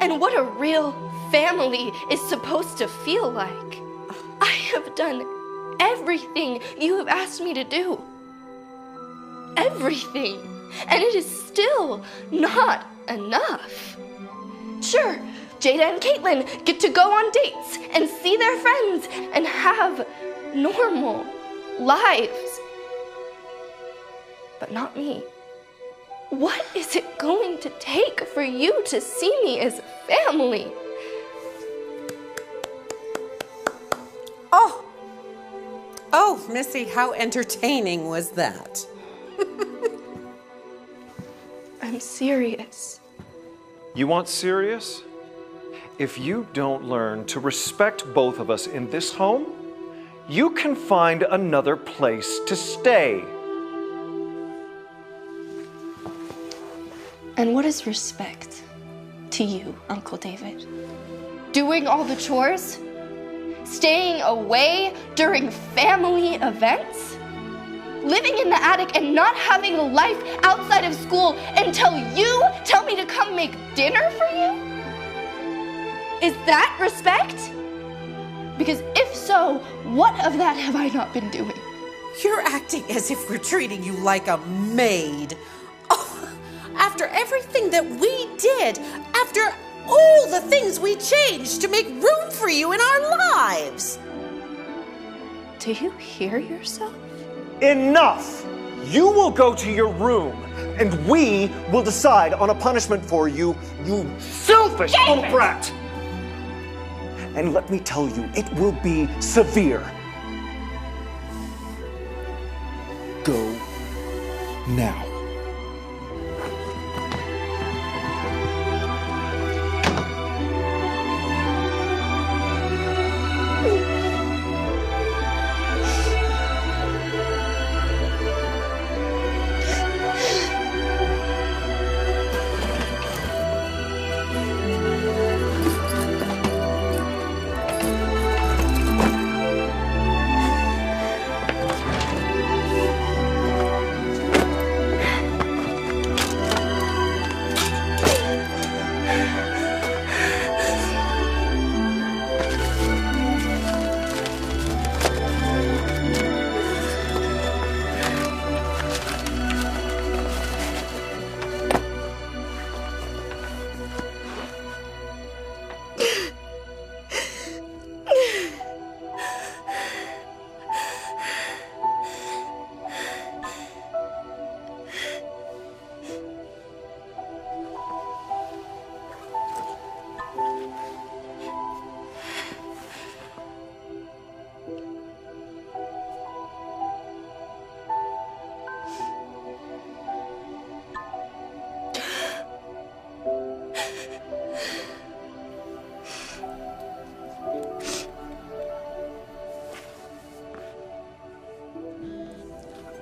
and what a real family is supposed to feel like. I have done everything you have asked me to do. Everything. And it is still not enough. Sure, Jada and Caitlin get to go on dates and see their friends and have normal lives. But not me. What is it going to take for you to see me as family? Oh, Missy, how entertaining was that? I'm serious. You want serious? If you don't learn to respect both of us in this home, you can find another place to stay. And what is respect to you, Uncle David? Doing all the chores? Staying away during family events? Living in the attic and not having a life outside of school until you tell me to come make dinner for you? Is that respect? Because if so, what of that have I not been doing? You're acting as if we're treating you like a maid. Oh, After everything that we did, after all the things we changed to make room for you in our lives. Do you hear yourself? Enough! You will go to your room, and we will decide on a punishment for you, you selfish little brat! And let me tell you, it will be severe. Go now.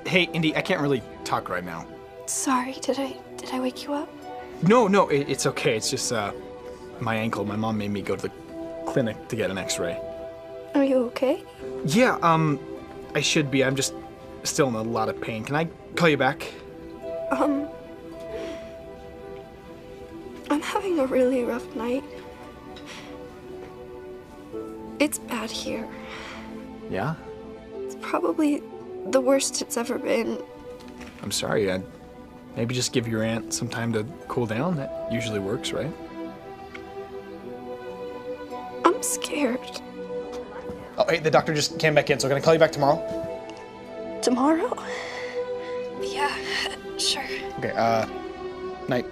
Hey, Indy, I can't really talk right now. Sorry, did I wake you up? No, it's okay. It's just my ankle. My mom made me go to the clinic to get an x-ray. Are you okay? Yeah, I should be. I'm just still in a lot of pain. Can I call you back? I'm having a really rough night. It's bad here. Yeah? It's probably the worst it's ever been. I'm sorry. I'd maybe just give your aunt some time to cool down. That usually works, right? I'm scared. Oh, hey, the doctor just came back in, so can I call you back tomorrow? Tomorrow? Yeah, sure. Okay, night.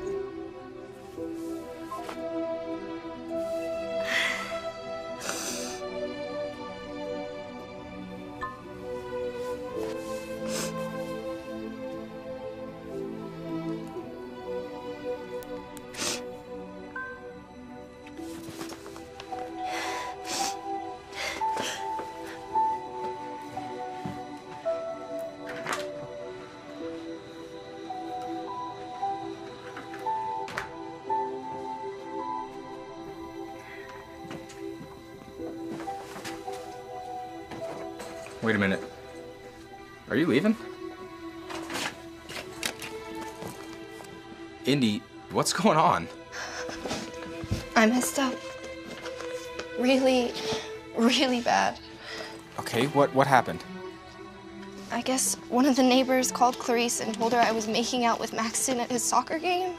Wait a minute. Are you leaving? Indy, what's going on? I messed up. Really, really bad. Okay, what happened? I guess one of the neighbors called Clarice and told her I was making out with Maxton at his soccer game.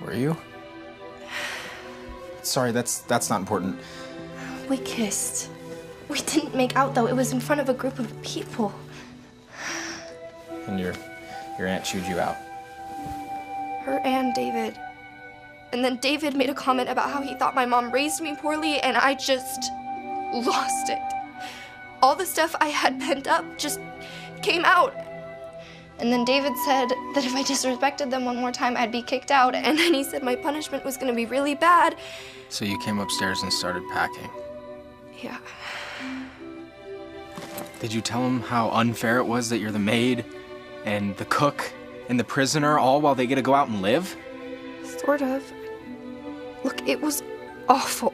Were you? Sorry, that's not important. We kissed. We didn't make out, though. It was in front of a group of people. And your aunt chewed you out. Her and David. And then David made a comment about how he thought my mom raised me poorly, and I just lost it. All the stuff I had pent up just came out. And then David said that if I disrespected them one more time, I'd be kicked out. And then he said my punishment was gonna be really bad. So you came upstairs and started packing. Yeah. Did you tell him how unfair it was that you're the maid and the cook and the prisoner all while they get to go out and live? Sort of. Look, it was awful.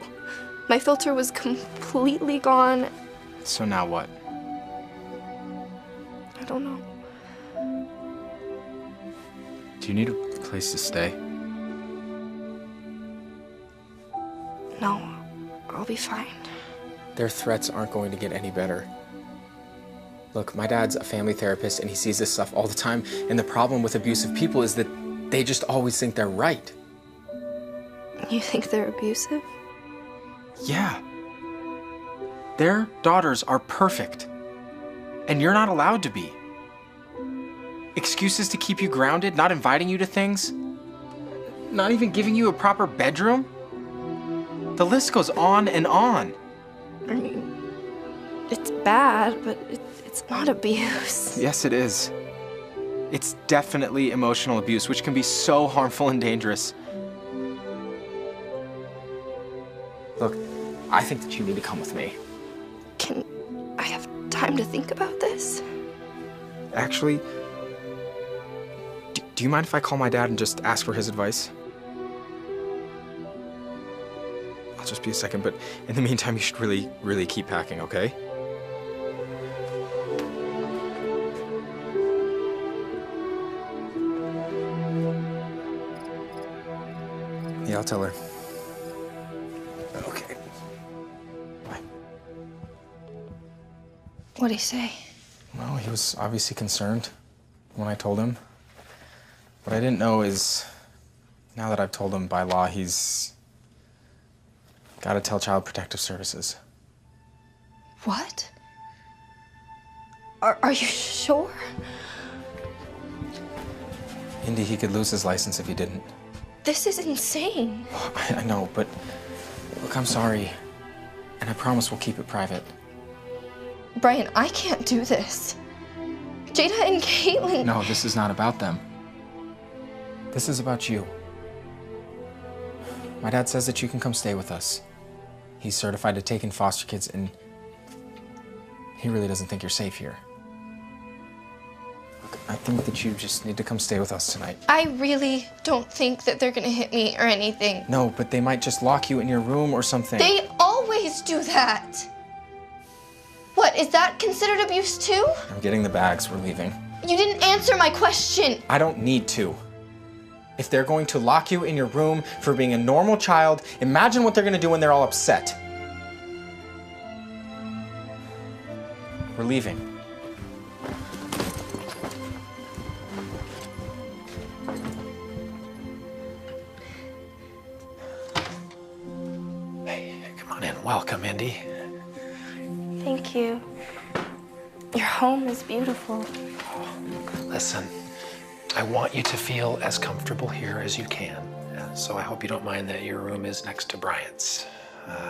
My filter was completely gone. So now what? I don't know. Do you need a place to stay? No, I'll be fine. Their threats aren't going to get any better. Look, my dad's a family therapist and he sees this stuff all the time. And the problem with abusive people is that they just always think they're right. You think they're abusive? Yeah. Their daughters are perfect. And you're not allowed to be. Excuses to keep you grounded, not inviting you to things, not even giving you a proper bedroom. The list goes on and on. I mean, it's bad, but it's not abuse. Yes, it is. It's definitely emotional abuse, which can be so harmful and dangerous. Look, I think that you need to come with me. Can I have time to think about this? Actually, do you mind if I call my dad and just ask for his advice? I'll just be a second, but in the meantime, you should really, really keep packing, okay? Yeah, I'll tell her. Okay. Bye. What'd he say? Well, he was obviously concerned when I told him. What I didn't know is, now that I've told him by law, he's got to tell Child Protective Services. What? Are you sure? Indy, he could lose his license if he didn't. This is insane. I know, but look, I'm sorry. And I promise we'll keep it private. Brian, I can't do this. Jada and Caitlin. No, this is not about them. This is about you. My dad says that you can come stay with us. He's certified to take in foster kids, and he really doesn't think you're safe here. Look, I think that you just need to come stay with us tonight. I really don't think that they're gonna hit me or anything. No, but they might just lock you in your room or something. They always do that. What, is that considered abuse too? I'm getting the bags. We're leaving. You didn't answer my question. I don't need to. If they're going to lock you in your room for being a normal child, imagine what they're going to do when they're all upset. We're leaving. Hey, come on in. Welcome, Indy. Thank you. Your home is beautiful. Listen, I want you to feel as comfortable here as you can. So I hope you don't mind that your room is next to Bryant's.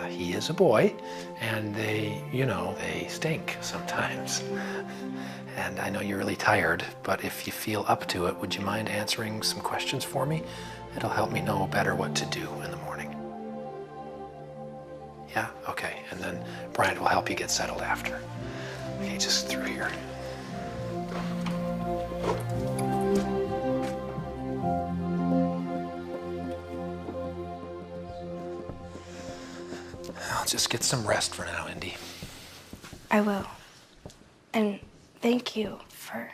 He is a boy, and they, you know, they stink sometimes. And I know you're really tired, but if you feel up to it, would you mind answering some questions for me? It'll help me know better what to do in the morning. Yeah? Okay. And then Bryant will help you get settled after. Okay, just through here. I'll just get some rest for now, Indy. I will. And thank you for...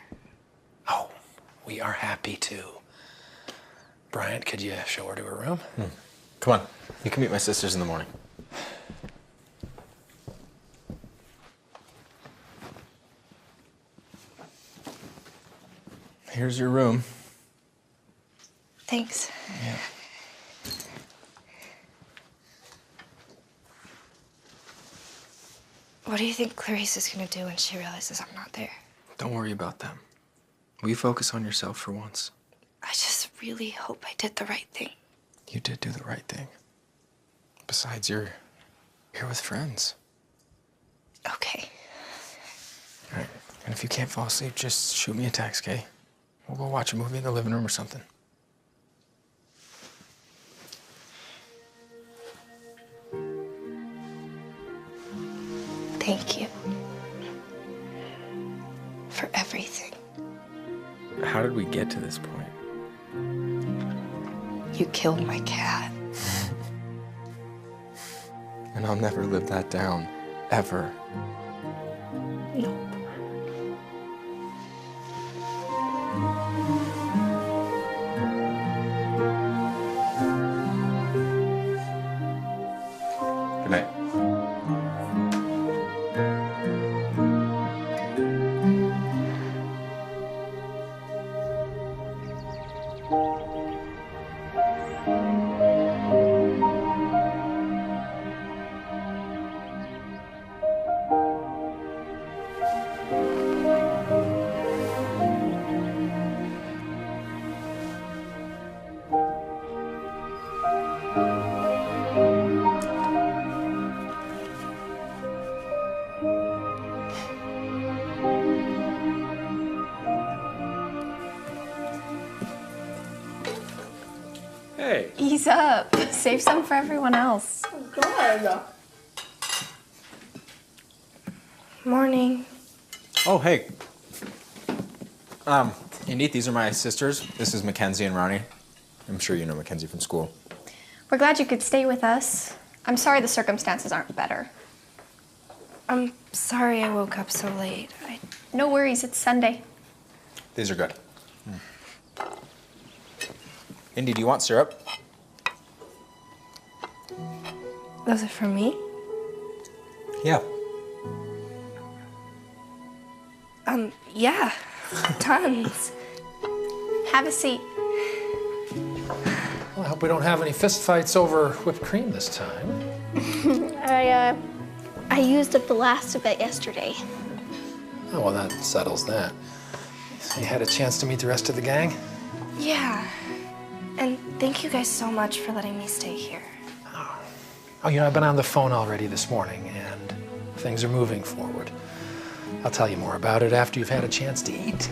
Oh, we are happy to. Bryant, could you show her to her room? Come on. You can meet my sisters in the morning. Here's your room. Thanks. Yeah. What do you think Clarice is gonna do when she realizes I'm not there? Don't worry about them. Will you focus on yourself for once? I just really hope I did the right thing. You did do the right thing. Besides, you're here with friends. Okay. All right. And if you can't fall asleep, just shoot me a text, okay? We'll go watch a movie in the living room or something. Thank you. For everything. How did we get to this point? You killed my cat. And I'll never live that down. Ever. No. Good night. Hey. Ease up. Save some for everyone else. God. Morning. Oh, hey. Indeed, these are my sisters. This is Mackenzie and Ronnie. I'm sure you know Mackenzie from school. We're glad you could stay with us. I'm sorry the circumstances aren't better. I'm sorry I woke up so late. No worries, it's Sunday. These are good. Indy, do you want syrup? Those are for me? Yeah. Yeah. Tons. Have a seat. Well, I hope we don't have any fist fights over whipped cream this time. I used up the last of it yesterday. Oh, well, that settles that. So you had a chance to meet the rest of the gang? Yeah. And thank you guys so much for letting me stay here. Oh, you know, I've been on the phone already this morning, and things are moving forward. I'll tell you more about it after you've had a chance to eat.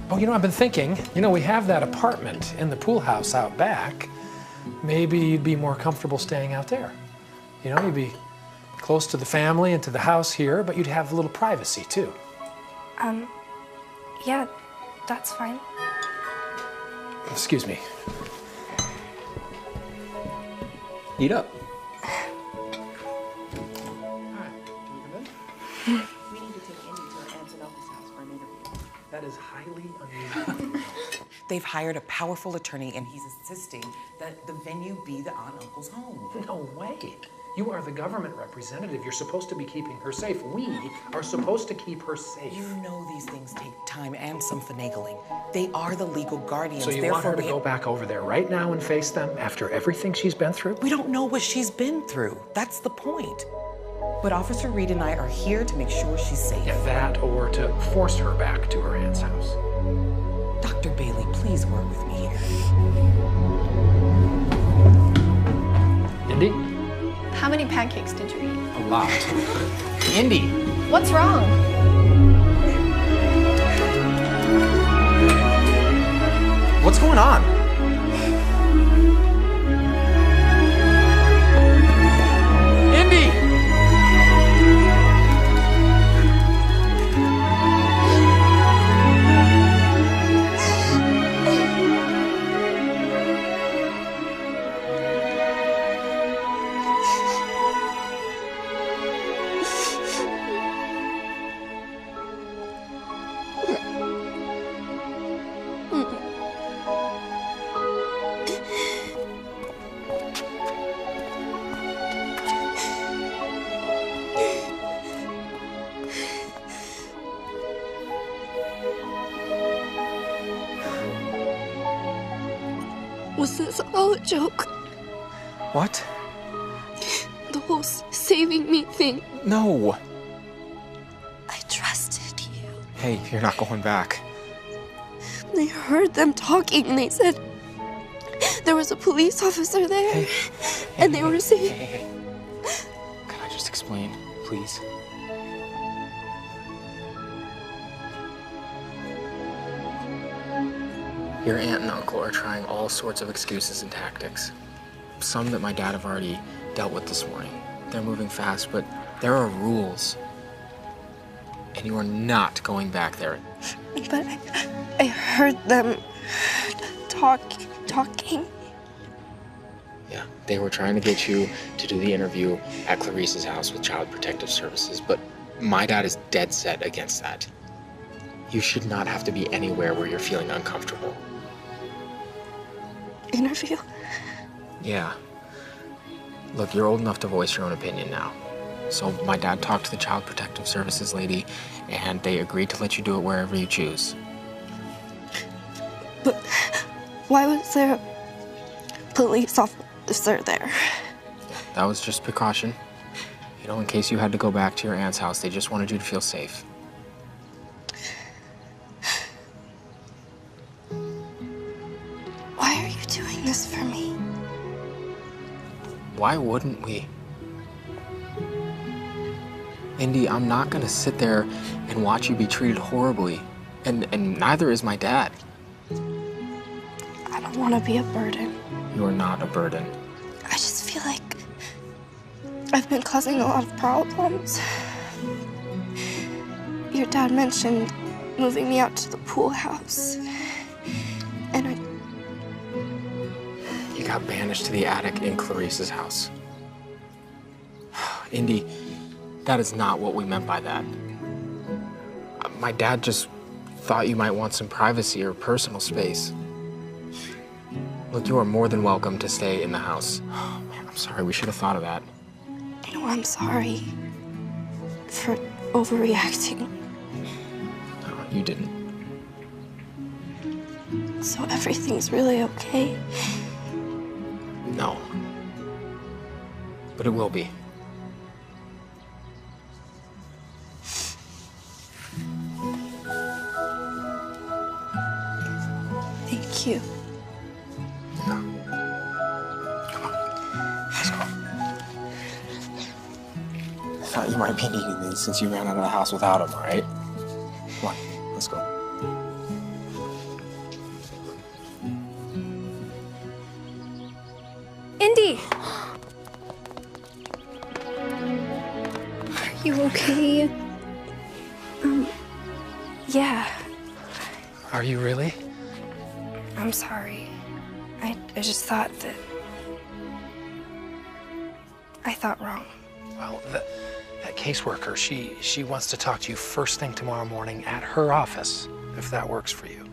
Oh, you know, I've been thinking, you know, we have that apartment in the pool house out back. Maybe you'd be more comfortable staying out there. You know, you'd be close to the family and to the house here, but you'd have a little privacy, too. Yeah, that's fine. Excuse me. Eat up. We need to take Indy to our aunt and uncle's house for an interview. That is highly unusual. They've hired a powerful attorney, and he's insisting that the venue be the aunt and uncle's home. No way. You are the government representative. You're supposed to be keeping her safe. We are supposed to keep her safe. You know these things take time and some finagling. They are the legal guardians. So you want her to go back over there right now and face them after everything she's been through? We don't know what she's been through. That's the point. But Officer Reed and I are here to make sure she's safe. Yeah, that or to force her back to her aunt's house. Dr. Bailey, please work with me here. Indy? How many pancakes did you eat? A lot. Indy! What's wrong? What's going on? Indy! Was this all a joke? What? The whole saving me thing. No. I trusted you. Hey, you're not going back. I heard them talking and they said there was a police officer there and they were saying... Hey. Can I just explain, please? Your aunt and uncle are trying all sorts of excuses and tactics. Some that my dad have already dealt with this morning. They're moving fast, but there are rules. And you are not going back there. But I heard them talking. Yeah, they were trying to get you to do the interview at Clarice's house with Child Protective Services, but my dad is dead set against that. You should not have to be anywhere where you're feeling uncomfortable. Interview? Yeah. Look, you're old enough to voice your own opinion now. So my dad talked to the Child Protective Services lady, and they agreed to let you do it wherever you choose. But why was there a police officer there? That was just precaution. You know, in case you had to go back to your aunt's house, they just wanted you to feel safe. Why are you doing this for me? Why wouldn't we? Indy, I'm not gonna sit there and watch you be treated horribly. And neither is my dad. I don't want to be a burden. You are not a burden. I just feel like I've been causing a lot of problems. Your dad mentioned moving me out to the pool house. And You got banished to the attic in Clarice's house. Indy, that is not what we meant by that. My dad just thought you might want some privacy or personal space. Look, you are more than welcome to stay in the house. Oh, man, I'm sorry. We should have thought of that. No, I'm sorry for overreacting. No, you didn't. So everything's really okay? No. But it will be. Thank you. I thought you might be needing these since you ran out of the house without them, all right? Come on, let's go. Indy! Are you okay? Yeah. Are you really? I'm sorry. I just thought that... I thought wrong. Well, that caseworker, she wants to talk to you first thing tomorrow morning at her office, if that works for you.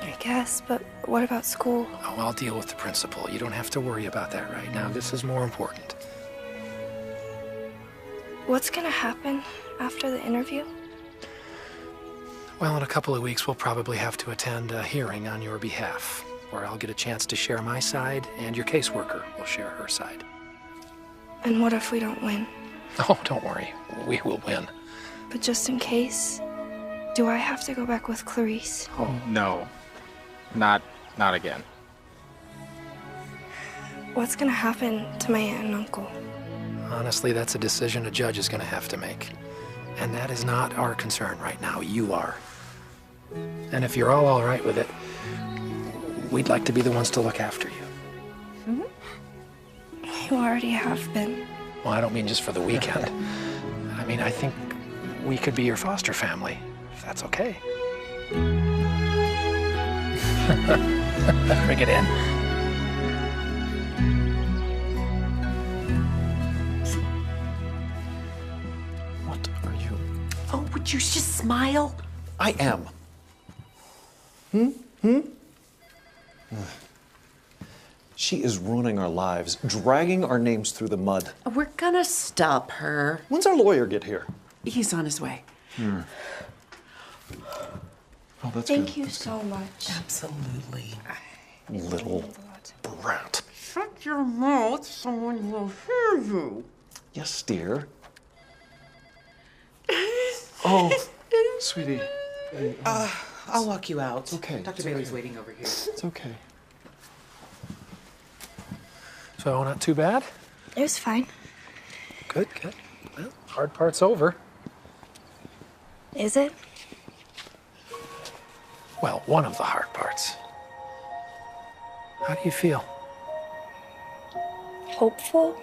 I guess, but what about school? Oh, I'll deal with the principal. You don't have to worry about that right now. This is more important. What's gonna happen after the interview? Well, in a couple of weeks, we'll probably have to attend a hearing on your behalf, where I'll get a chance to share my side, and your caseworker will share her side. And what if we don't win? Oh, don't worry. We will win. But just in case, do I have to go back with Clarice? Oh, no. Not again. What's gonna happen to my aunt and uncle? Honestly, that's a decision a judge is going to have to make. And that is not our concern right now. You are. And if you're all right with it, we'd like to be the ones to look after you. You already have been. Well, I don't mean just for the weekend. I mean, I think we could be your foster family, if that's okay. Bring it in. What are you? Oh, would you just smile? I am. She is ruining our lives, dragging our names through the mud. We're gonna stop her. When's our lawyer get here? He's on his way. Oh, that's Thank you so much. Absolutely. Little brat. Shut your mouth, someone will hear you. Yes, dear. Oh, sweetie. I'll walk you out. It's okay. Dr. Bailey's waiting over here. It's okay. So, not too bad? It was fine. Good, good. Well, hard part's over. Is it? Well, one of the hard parts. How do you feel? Hopeful,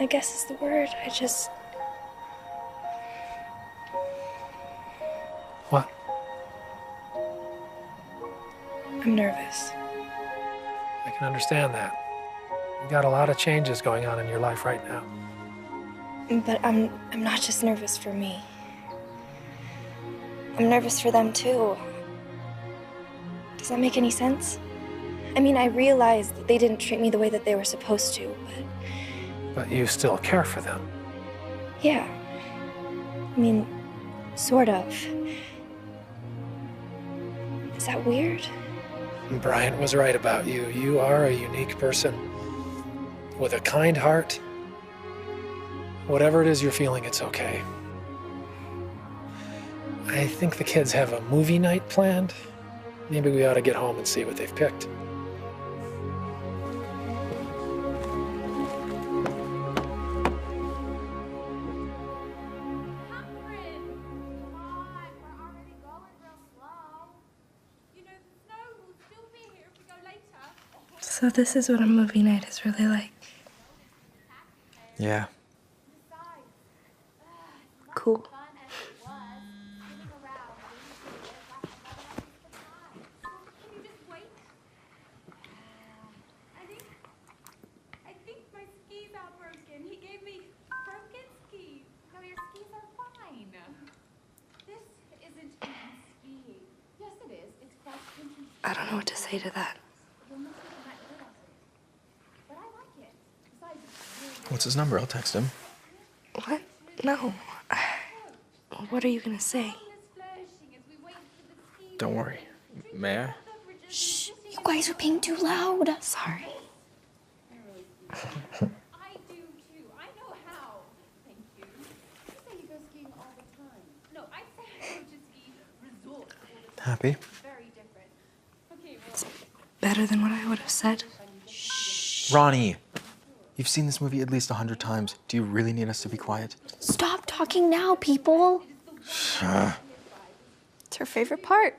I guess is the word. What? I'm nervous. I can understand that. You got a lot of changes going on in your life right now. But I'm not just nervous for me. I'm nervous for them too. Does that make any sense? I mean, I realize that they didn't treat me the way that they were supposed to, But you still care for them. yeah. I mean, sort of. that weird? Bryant was right about you. You are a unique person with a kind heart. Whatever it is you're feeling, it's okay. I think the kids have a movie night planned. Maybe we ought to get home and see what they've picked. So this is what a movie night is really like. Yeah. Cool. I think my skis are broken. He gave me broken skis. No, your skis are fine. This isn't even skiing. Yes, it is. It's cross country. I don't know what to say to that. What's his number? I'll text him. What? No. What are you gonna say? Don't worry. May I? Shh. You guys are being too loud. Sorry. I do too. I know how. Thank you. You say you go skiing all the time. No, I say I go to ski resorts all the time. Happy? Very different. Okay, well. It's better than what I would have said. Ronnie! You've seen this movie at least 100 times. Do you really need us to be quiet? Stop talking now, people. It's her favorite part.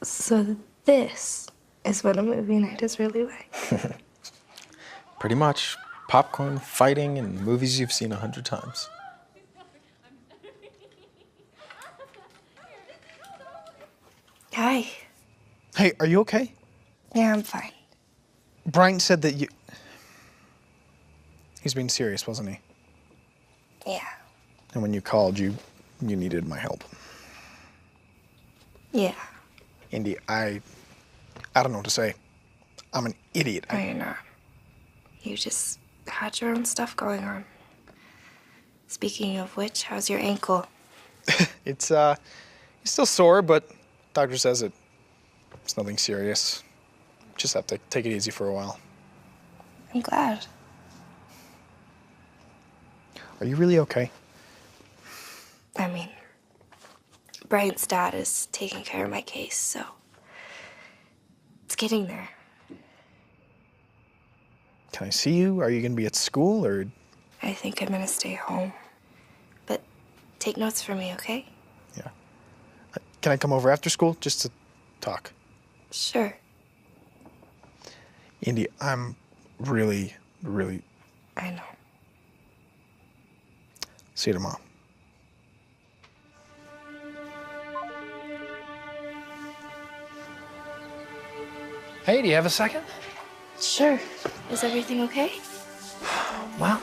So this is what a movie night is really like. Pretty much. Popcorn, fighting, and movies you've seen 100 times. Hi. Hey, are you okay? Yeah, I'm fine. Brian said that you... He's being serious, wasn't he? Yeah. And when you called, you needed my help. Yeah. Indy, I don't know what to say. I'm an idiot. No, you're not. You just had your own stuff going on. Speaking of which, how's your ankle? It's still sore, but doctor says it's nothing serious. Just have to take it easy for a while. I'm glad. Are you really okay? I mean, Brian's dad is taking care of my case, so it's getting there. Can I see you? Are you gonna be at school, or? I think I'm gonna stay home. But take notes for me, okay? Yeah. Can I come over after school just to talk? Sure. Indy, I'm really, really... I know. See you tomorrow. Hey, do you have a second? Sure. Is everything okay? Well,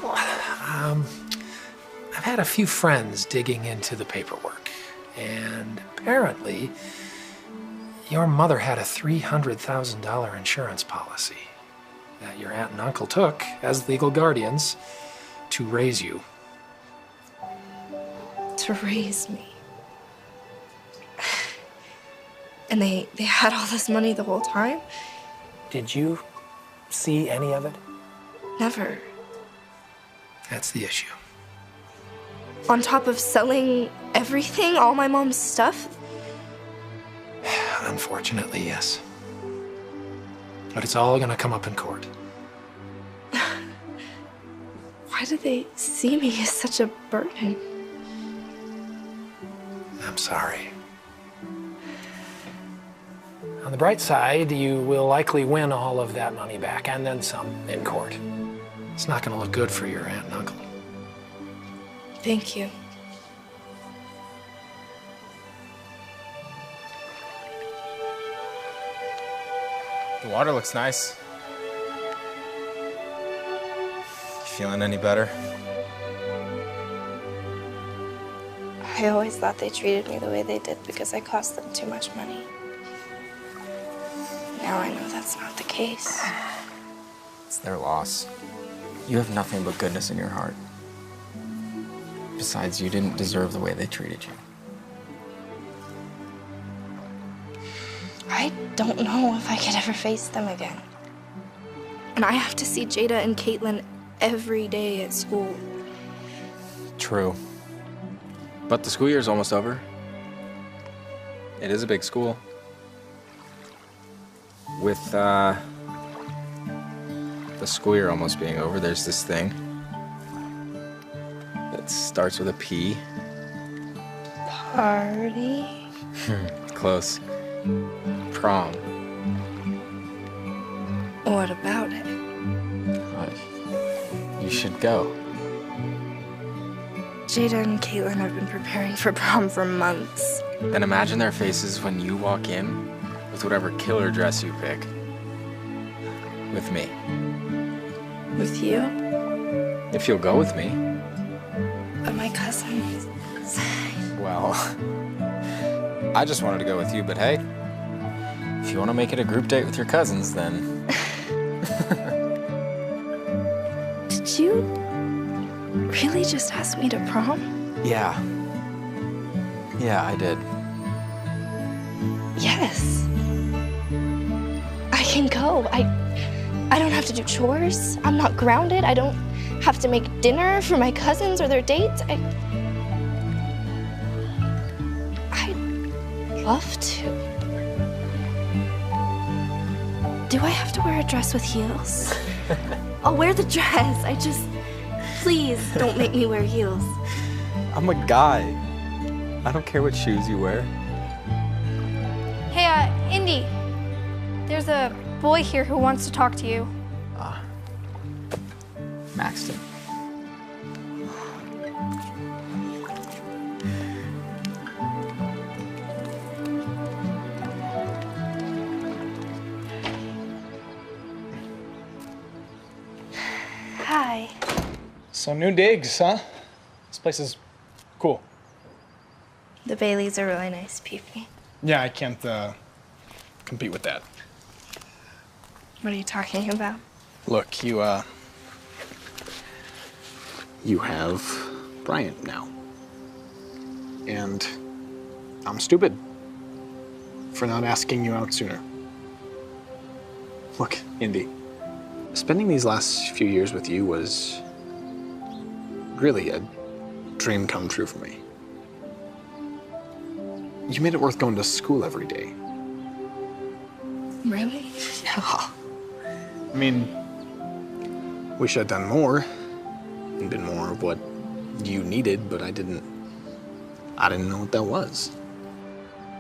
I've had a few friends digging into the paperwork, and apparently your mother had a $300,000 insurance policy that your aunt and uncle took as legal guardians to raise you. To raise me. And they had all this money the whole time? Did you see any of it? Never. That's the issue. On top of selling everything, all my mom's stuff? Unfortunately, yes. But it's all gonna come up in court. Why do they see me as such a burden? I'm sorry. On the bright side, you will likely win all of that money back, and then some, in court. It's not gonna look good for your aunt and uncle. Thank you. The water looks nice. You feeling any better? I always thought they treated me the way they did because I cost them too much money. Now I know that's not the case. It's their loss. You have nothing but goodness in your heart. Besides, you didn't deserve the way they treated you. I don't know if I could ever face them again. And I have to see Jada and Caitlin every day at school. True. But the school year's almost over. It is a big school. With, the school year almost being over, there's this thing. It starts with a P. Party? Close. Prom. What about it? You should go. Jada and Caitlin have been preparing for prom for months. Then imagine their faces when you walk in with whatever killer dress you pick. With me. With you? If you'll go with me. But my cousins. Well, I just wanted to go with you, but hey, if you want to make it a group date with your cousins, then... Did you really just ask me to prom? Yeah. Yeah, I did. Yes. I can go. I don't have to do chores. I'm not grounded. I don't have to make dinner for my cousins or their dates. I'd love to. Do I have to wear a dress with heels? I'll wear the dress. Please don't make me wear heels. I'm a guy. I don't care what shoes you wear. Hey, Indy. There's a boy here who wants to talk to you. Maxton. Hi. So new digs, huh? This place is cool. The Baileys are really nice people. Yeah, I can't compete with that. What are you talking about? Look, you have Bryant now. And I'm stupid for not asking you out sooner. Look, Indy, spending these last few years with you was really a dream come true for me. You made it worth going to school every day. Really? Yeah. I mean, wish I'd done more and been more of what you needed, but I didn't know what that was.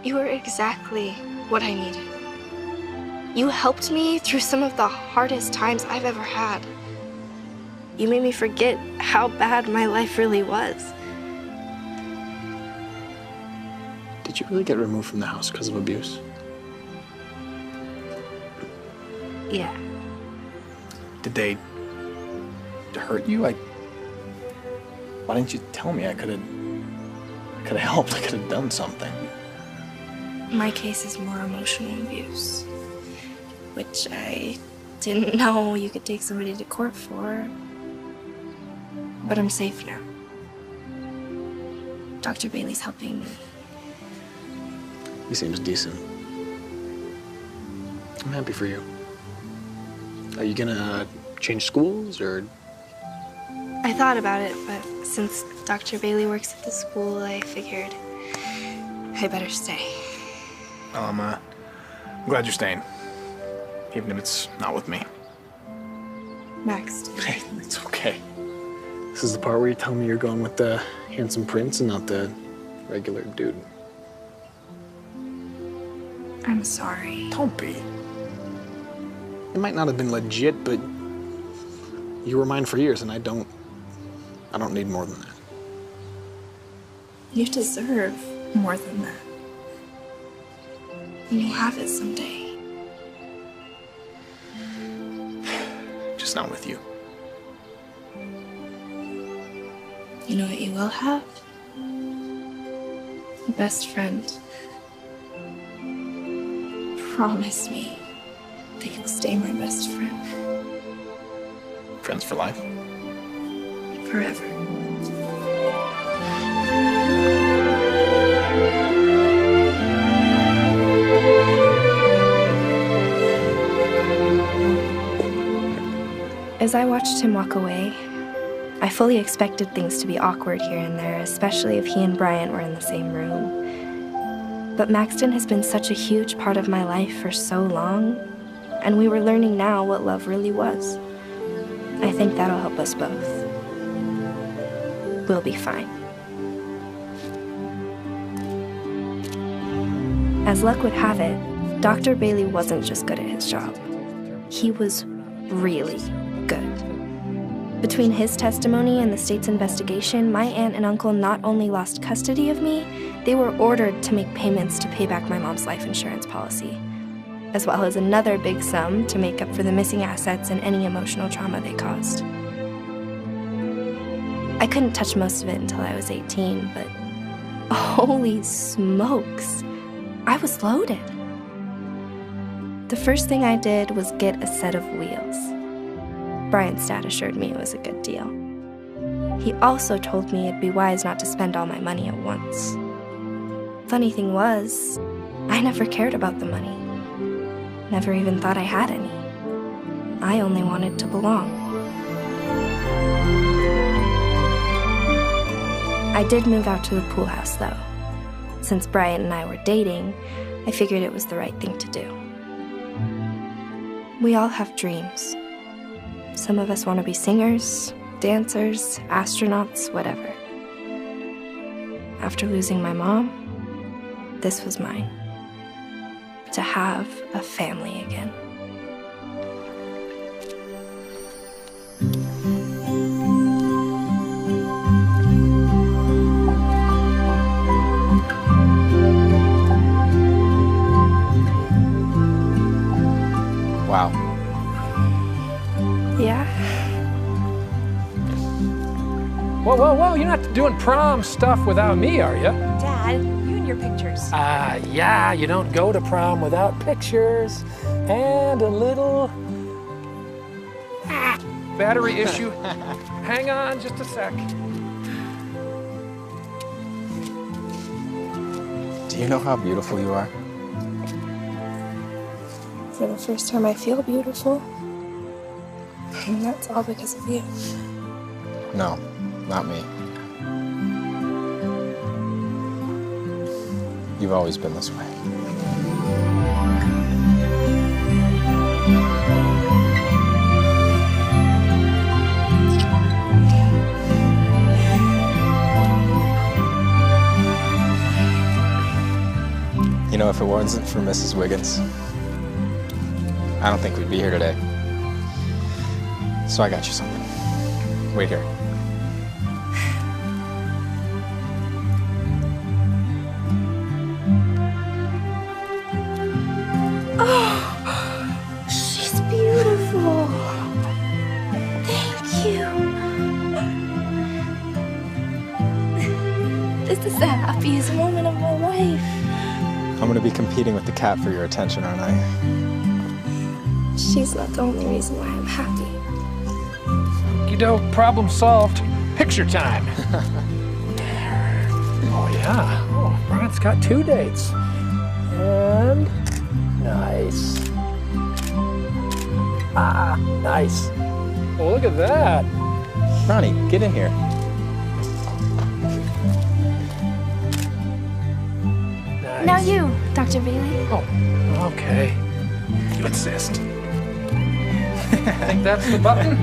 You were exactly what I needed. You helped me through some of the hardest times I've ever had. You made me forget how bad my life really was. Did you really get removed from the house because of abuse? Yeah. Did they hurt you? Why didn't you tell me? I could have helped. I could have done something. My case is more emotional abuse, which I didn't know you could take somebody to court for. But I'm safe now. Dr. Bailey's helping me. He seems decent. I'm happy for you. Are you gonna change schools, or? I thought about it, but since Dr. Bailey works at the school, I figured I better stay. Well, I'm glad you're staying, even if it's not with me. Max. Hey, it's okay. This is the part where you tell me you're going with the handsome prince and not the regular dude. I'm sorry. Don't be. It might not have been legit, but you were mine for years, and I don't need more than that. You deserve more than that. And you'll have it someday. Just not with you. You know what you will have? A best friend. Promise me that you'll stay my best friend. Friends for life. Forever. As I watched him walk away, I fully expected things to be awkward here and there, especially if he and Bryant were in the same room. But Maxton has been such a huge part of my life for so long, and we were learning now what love really was. I think that'll help us both. We'll be fine. As luck would have it, Dr. Bailey wasn't just good at his job. He was really good. Between his testimony and the state's investigation, my aunt and uncle not only lost custody of me, they were ordered to make payments to pay back my mom's life insurance policy, as well as another big sum to make up for the missing assets and any emotional trauma they caused. I couldn't touch most of it until I was 18, but holy smokes, I was loaded. The first thing I did was get a set of wheels. Bryant's dad assured me it was a good deal. He also told me it'd be wise not to spend all my money at once. Funny thing was, I never cared about the money. Never even thought I had any. I only wanted to belong. I did move out to the pool house, though. Since Bryant and I were dating, I figured it was the right thing to do. We all have dreams. Some of us want to be singers, dancers, astronauts, whatever. After losing my mom, this was mine. To have a family again. Wow. Yeah? Whoa, whoa, whoa, you're not doing prom stuff without me, are you? Dad, you and your pictures. Yeah, you don't go to prom without pictures and a little battery issue. Hang on just a sec. Do you know how beautiful you are? For the first time, I feel beautiful. And that's all because of you. No, not me. You've always been this way. You know, if it wasn't for Mrs. Wiggins, I don't think we'd be here today. So I got you something. Wait here. Oh, she's beautiful. Thank you. This is the happiest moment of my life. I'm gonna be competing with the cat for your attention, aren't I? She's not the only reason why I'm happy. Okey-doke, problem solved. Picture time. Oh, yeah. Oh, Bryant's got 2 dates. And nice. Ah, nice. Oh, look at that. Ronnie, get in here. Nice. Now you, Dr. Bailey. Oh, okay. You insist. I think that's the button.